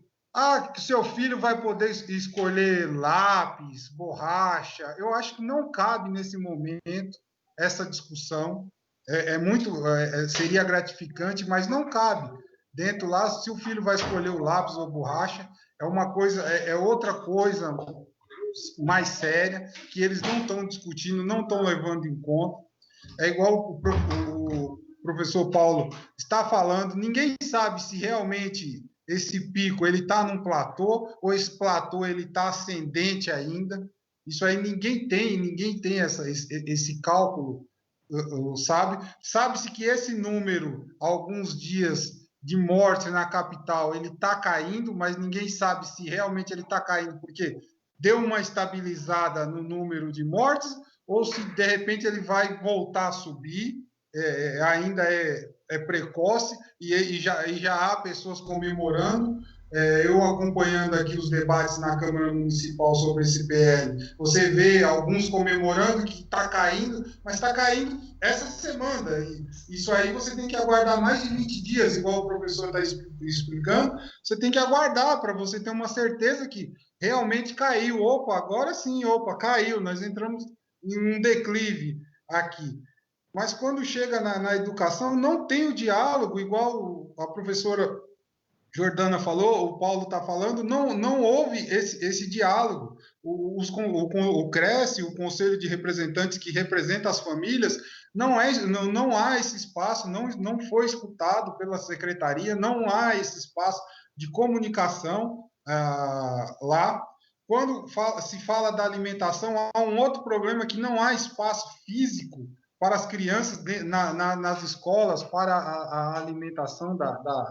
que seu filho vai poder escolher lápis, borracha. Eu acho que não cabe nesse momento essa discussão. Seria gratificante, mas não cabe dentro lá. Se o filho vai escolher o lápis ou borracha, é outra coisa mais séria que eles não estão discutindo, não estão levando em conta. É igual o professor Paulo está falando. Ninguém sabe se realmente esse pico ele está num platô ou esse platô ele está ascendente ainda. Isso aí ninguém tem esse cálculo. Sabe-se que esse número, alguns dias de morte na capital, ele está caindo, mas ninguém sabe se realmente ele está caindo, porque deu uma estabilizada no número de mortes ou se de repente ele vai voltar a subir, ainda é precoce, e já há pessoas comemorando. Eu acompanhando aqui os debates na Câmara Municipal sobre esse PL, você vê alguns comemorando que está caindo, mas está caindo essa semana. E isso aí você tem que aguardar mais de 20 dias, igual o professor está explicando, você tem que aguardar para você ter uma certeza que realmente caiu. Opa, agora sim, opa, caiu, nós entramos em um declive aqui. Mas quando chega na educação, não tem o diálogo, igual a professora Jordana falou, o Paulo está falando, não houve esse diálogo. O CRECE, o Conselho de Representantes que representa as famílias, não há esse espaço, não foi escutado pela secretaria, não há esse espaço de comunicação lá. Quando se fala da alimentação, há um outro problema que não há espaço físico para as crianças nas escolas, para a alimentação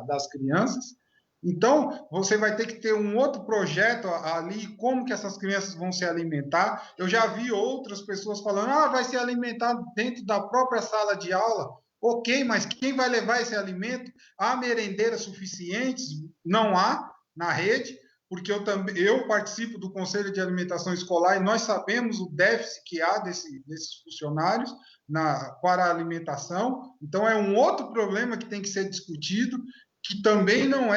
das crianças. Então, você vai ter que ter um outro projeto ali, como que essas crianças vão se alimentar. Eu já vi outras pessoas falando, vai se alimentar dentro da própria sala de aula. Ok, mas quem vai levar esse alimento? Há merendeiras suficientes? Não há na rede, porque eu participo do Conselho de Alimentação Escolar e nós sabemos o déficit que há desses funcionários para a alimentação. Então, é um outro problema que tem que ser discutido, que também não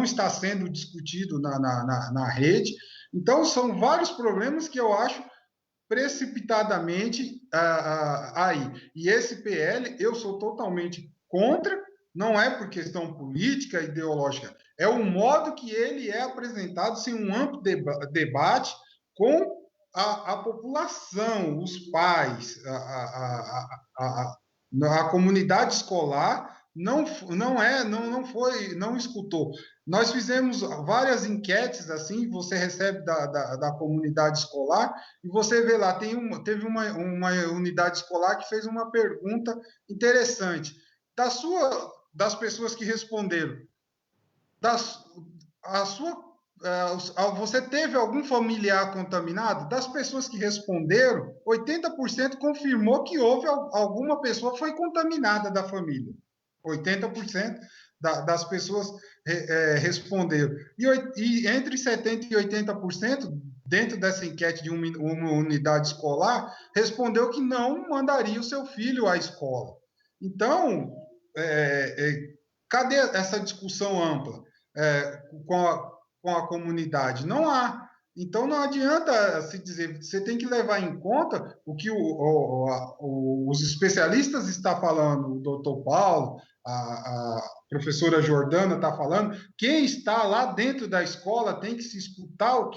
está sendo discutido na rede. Então, são vários problemas que eu acho precipitadamente aí. E esse PL, eu sou totalmente contra, não é por questão política, ideológica, é o modo que ele é apresentado, sem um amplo debate com a população, os pais, a comunidade escolar. Não escutou. Nós fizemos várias enquetes, assim, você recebe da comunidade escolar, e você vê lá, teve uma unidade escolar que fez uma pergunta interessante. Das pessoas que responderam, você teve algum familiar contaminado? Das pessoas que responderam, 80% confirmou que houve alguma pessoa que foi contaminada da família. 80% das pessoas responderam. E entre 70% e 80%, dentro dessa enquete de uma unidade escolar, respondeu que não mandaria o seu filho à escola. Então, cadê essa discussão ampla com a comunidade? Não há. Então, não adianta se dizer, você tem que levar em conta o que os especialistas estão falando, o doutor Paulo, a professora Jordana está falando, quem está lá dentro da escola tem que se escutar o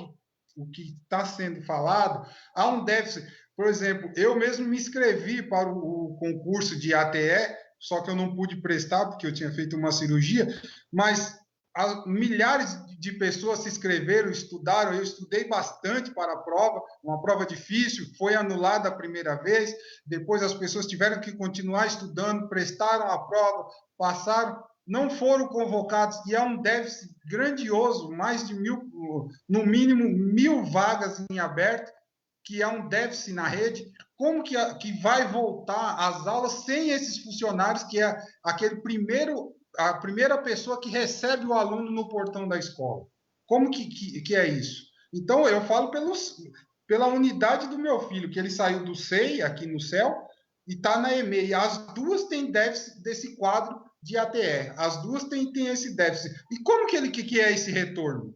que está sendo falado. Há um déficit. Por exemplo, eu mesmo me inscrevi para o concurso de ATE, só que eu não pude prestar porque eu tinha feito uma cirurgia, mas milhares de pessoas se inscreveram, estudaram, eu estudei bastante para a prova, uma prova difícil, foi anulada a primeira vez, depois as pessoas tiveram que continuar estudando, prestaram a prova, passaram, não foram convocados, e há um déficit grandioso, mais de 1.000, no mínimo 1.000 vagas em aberto, que há um déficit na rede. Como que vai voltar às aulas sem esses funcionários, que é a primeira pessoa que recebe o aluno no portão da escola? Como que é isso? Então, eu falo pela unidade do meu filho, que ele saiu do SEI, aqui no CEL, e está na EMEI. As duas têm déficit desse quadro de ATE. As duas têm esse déficit. E como que é esse retorno?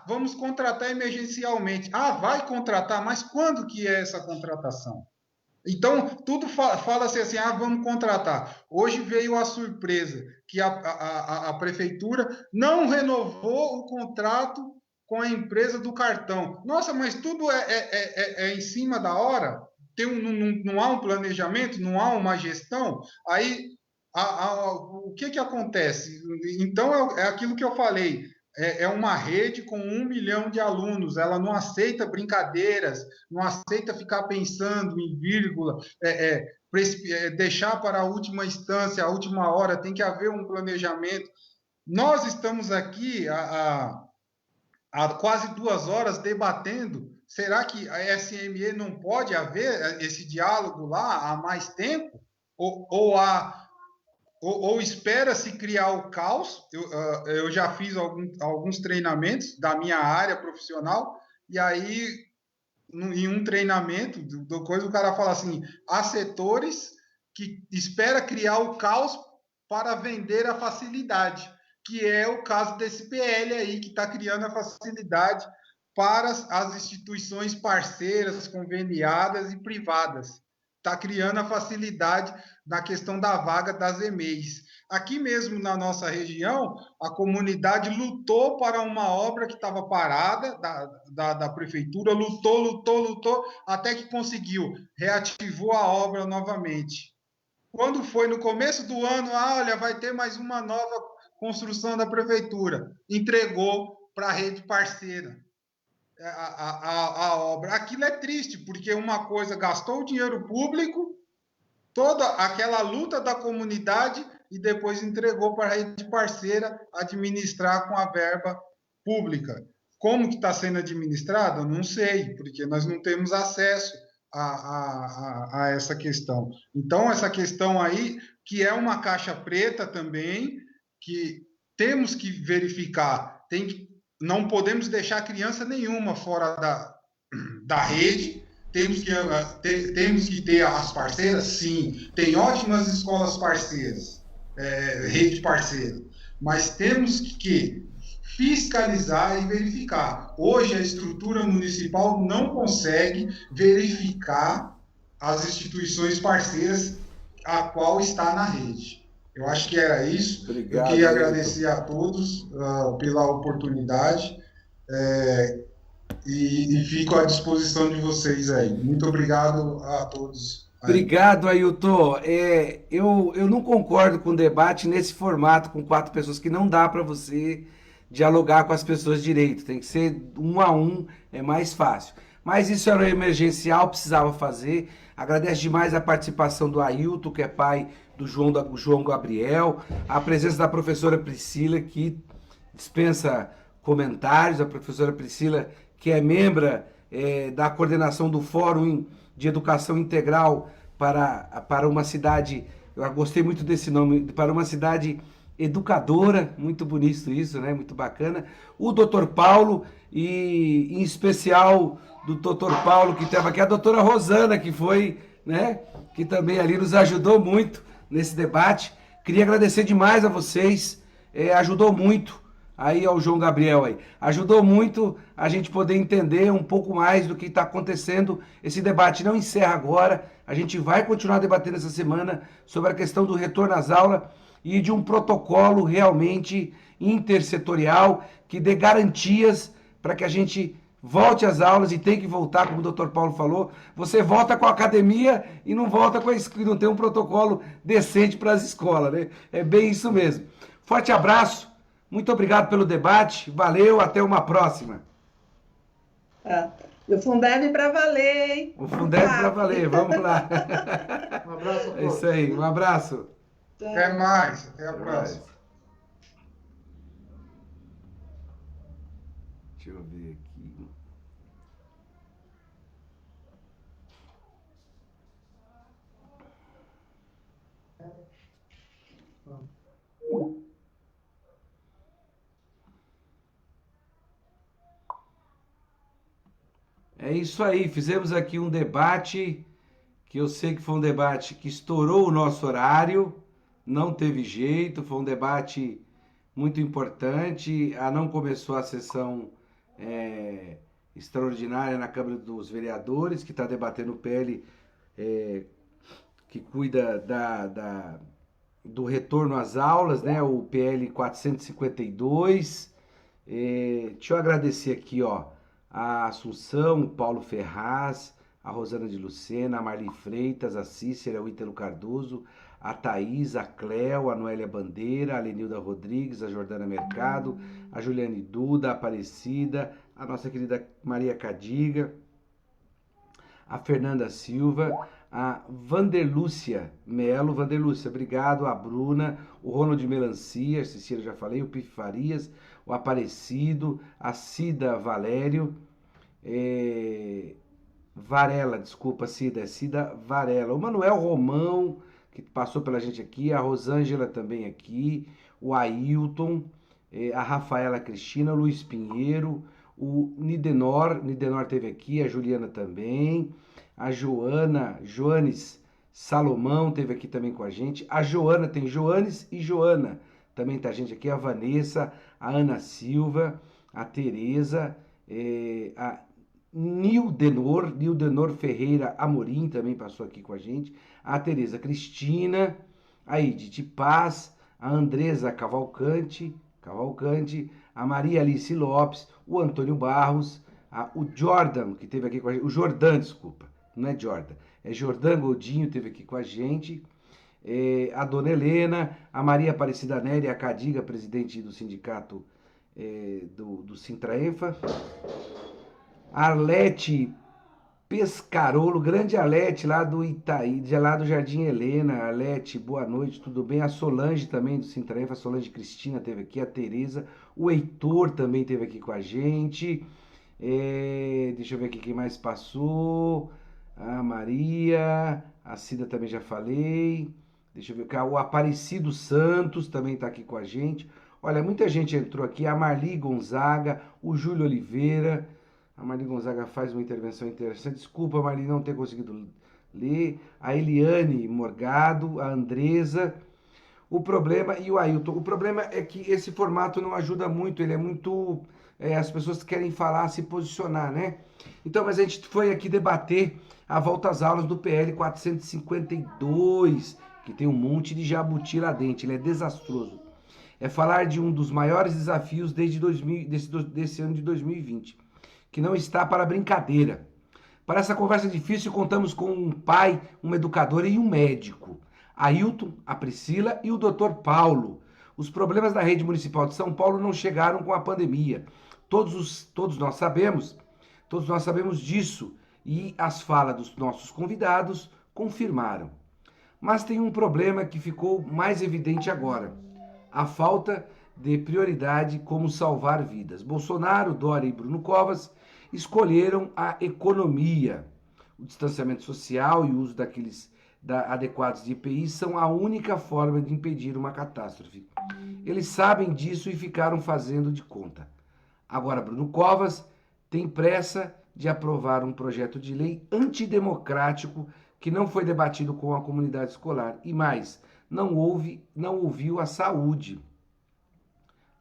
Vamos contratar emergencialmente. Vai contratar, mas quando que é essa contratação? Então, tudo fala-se assim, vamos contratar. Hoje veio a surpresa que a prefeitura não renovou o contrato com a empresa do cartão. Nossa, mas tudo é em cima da hora? Não há um planejamento, não há uma gestão? Aí, o que acontece? Então, é aquilo que eu falei. É uma rede com 1 milhão de alunos, ela não aceita brincadeiras, não aceita ficar pensando em vírgula, deixar para a última instância, a última hora, tem que haver um planejamento. Nós estamos aqui há quase 2 horas debatendo Será que a SME não pode haver esse diálogo lá há mais tempo? Ou espera-se criar o caos? Eu já fiz alguns treinamentos da minha área profissional, e aí, em um treinamento, o cara fala assim, há setores que espera criar o caos para vender a facilidade, que é o caso desse PL aí, que está criando a facilidade para as instituições parceiras, conveniadas e privadas. Está criando a facilidade na questão da vaga das EMEIs. Aqui mesmo na nossa região, a comunidade lutou para uma obra que estava parada da prefeitura, lutou, até que conseguiu, reativou a obra novamente. Quando foi no começo do ano, olha, vai ter mais uma nova construção da prefeitura, entregou para a rede parceira a obra. Aquilo é triste, porque uma coisa gastou o dinheiro público, toda aquela luta da comunidade, e depois entregou para a rede parceira administrar com a verba pública. Como que está sendo administrado? Não sei, porque nós não temos acesso a essa questão. Então, essa questão aí, que é uma caixa preta também, que temos que verificar, não podemos deixar criança nenhuma fora da rede. Temos que ter as parceiras, sim. Tem ótimas escolas parceiras, rede parceira, mas temos que fiscalizar e verificar. Hoje a estrutura municipal não consegue verificar as instituições parceiras a qual está na rede. Eu acho que era isso. Obrigado, eu queria agradecer a todos pela oportunidade e fico à disposição de vocês aí. Muito obrigado a todos. Obrigado, Ailton. Eu não concordo com o debate nesse formato, com 4 pessoas, que não dá para você dialogar com as pessoas direito. Tem que ser 1 a 1, é mais fácil. Mas isso era emergencial, precisava fazer. Agradeço demais a participação do Ailton, que é pai do João Gabriel, a presença da professora Priscila, que dispensa comentários, a professora Priscila, que é membro da coordenação do Fórum de Educação Integral para uma cidade, eu gostei muito desse nome, para uma cidade educadora, muito bonito isso, né? Muito bacana. O Dr. Paulo, e em especial do Dr. Paulo, que estava aqui, a doutora Rosana, que foi, né? Que também ali nos ajudou muito nesse debate. Queria agradecer demais a vocês, ajudou muito aí ao João Gabriel aí. Ajudou muito a gente poder entender um pouco mais do que está acontecendo. Esse debate não encerra agora, a gente vai continuar debatendo essa semana sobre a questão do retorno às aulas e de um protocolo realmente intersetorial que dê garantias para que a gente volte às aulas, e tem que voltar, como o Dr. Paulo falou. Você volta com a academia e não volta com a escola, não tem um protocolo decente para as escolas, né? É bem isso mesmo. Forte abraço, muito obrigado pelo debate, valeu, até uma próxima. O Fundeb para valer, hein? O Fundeb para valer, vamos lá. Um abraço a todos. É isso aí, um abraço. Até mais, até a próxima. Deixa eu ver aqui. É isso aí, fizemos aqui um debate, que eu sei que foi um debate que estourou o nosso horário, não teve jeito, foi um debate muito importante. Não começou a sessão extraordinária na Câmara dos Vereadores, que está debatendo o PL que cuida do retorno às aulas, né? O PL 452. Deixa eu agradecer aqui, ó, a Assunção, o Paulo Ferraz, a Rosana de Lucena, a Marli Freitas, a Cícera, o Ítalo Cardoso, a Thaís, a Cléo, a Noélia Bandeira, a Lenilda Rodrigues, a Jordana Mercado, a Juliane Duda, a Aparecida, a nossa querida Maria Cadiga, a Fernanda Silva, a Vanderlúcia Melo, Vanderlúcia, obrigado, a Bruna, o Ronald Melancia, a Cecília já falei, o Pife Farias, o Aparecido, a Cida Valério, Varela, desculpa, Cida, é Cida Varela. O Manuel Romão, que passou pela gente aqui, a Rosângela também aqui, o Ailton, a Rafaela Cristina, o Luiz Pinheiro, o Nidenor teve aqui, a Juliana também, a Joanes Salomão teve aqui também com a gente, a Joana, tem Joanes e Joana, também tá a gente aqui, a Vanessa, a Ana Silva, a Tereza, a Nildenor Ferreira Amorim também passou aqui com a gente, a Tereza Cristina, a Edith Paz, a Andresa Cavalcante, a Maria Alice Lopes, o Antônio Barros, o Jordan, que teve aqui com a gente, o Jordan, desculpa, não é Jordan, é Jordan Godinho, teve aqui com a gente, a Dona Helena, a Maria Aparecida Nery, a Cadiga, presidente do sindicato do Sintraenfa, a Arlete Pescarolo, grande Arlete, lá do Itaí, lá do Jardim Helena. Arlete, boa noite, tudo bem? A Solange também, do Sintraenfa, a Solange Cristina teve aqui, a Tereza, o Heitor também teve aqui com a gente. Deixa eu ver aqui quem mais passou. A Maria, a Cida também já falei. Deixa eu ver, o Aparecido Santos também está aqui com a gente. Olha, muita gente entrou aqui, a Marli Gonzaga, o Júlio Oliveira. A Marli Gonzaga faz uma intervenção interessante. Desculpa, Marli, não ter conseguido ler. A Eliane Morgado, a Andresa. O problema, e o Ailton, o problema é que esse formato não ajuda muito, ele é muito... as pessoas querem falar, se posicionar, né? Então, mas a gente foi aqui debater a volta às aulas do PL 452, que tem um monte de jabuti lá dentro, ele é desastroso. É falar de um dos maiores desafios desse ano de 2020. Que não está para brincadeira. Para essa conversa difícil, contamos com um pai, uma educadora e um médico. Ailton, a Priscila e o Dr. Paulo. Os problemas da rede municipal de São Paulo não chegaram com a pandemia. Todos nós sabemos disso e as falas dos nossos convidados confirmaram. Mas tem um problema que ficou mais evidente agora. A falta de prioridade como salvar vidas. Bolsonaro, Dória e Bruno Covas escolheram a economia. O distanciamento social e o uso adequados de EPI são a única forma de impedir uma catástrofe. Eles sabem disso e ficaram fazendo de conta. Agora, Bruno Covas tem pressa de aprovar um projeto de lei antidemocrático que não foi debatido com a comunidade escolar. E mais, não ouviu a saúde.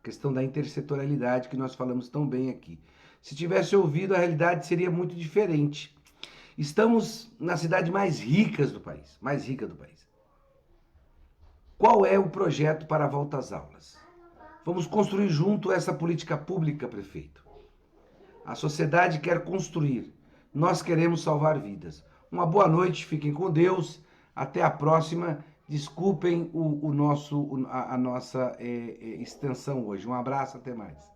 A questão da intersetorialidade que nós falamos tão bem aqui. Se tivesse ouvido, a realidade seria muito diferente. Estamos na cidade mais rica do país. Qual é o projeto para a volta às aulas? Vamos construir junto essa política pública, prefeito. A sociedade quer construir. Nós queremos salvar vidas. Uma boa noite, fiquem com Deus. Até a próxima. Desculpem a nossa extensão hoje. Um abraço, até mais.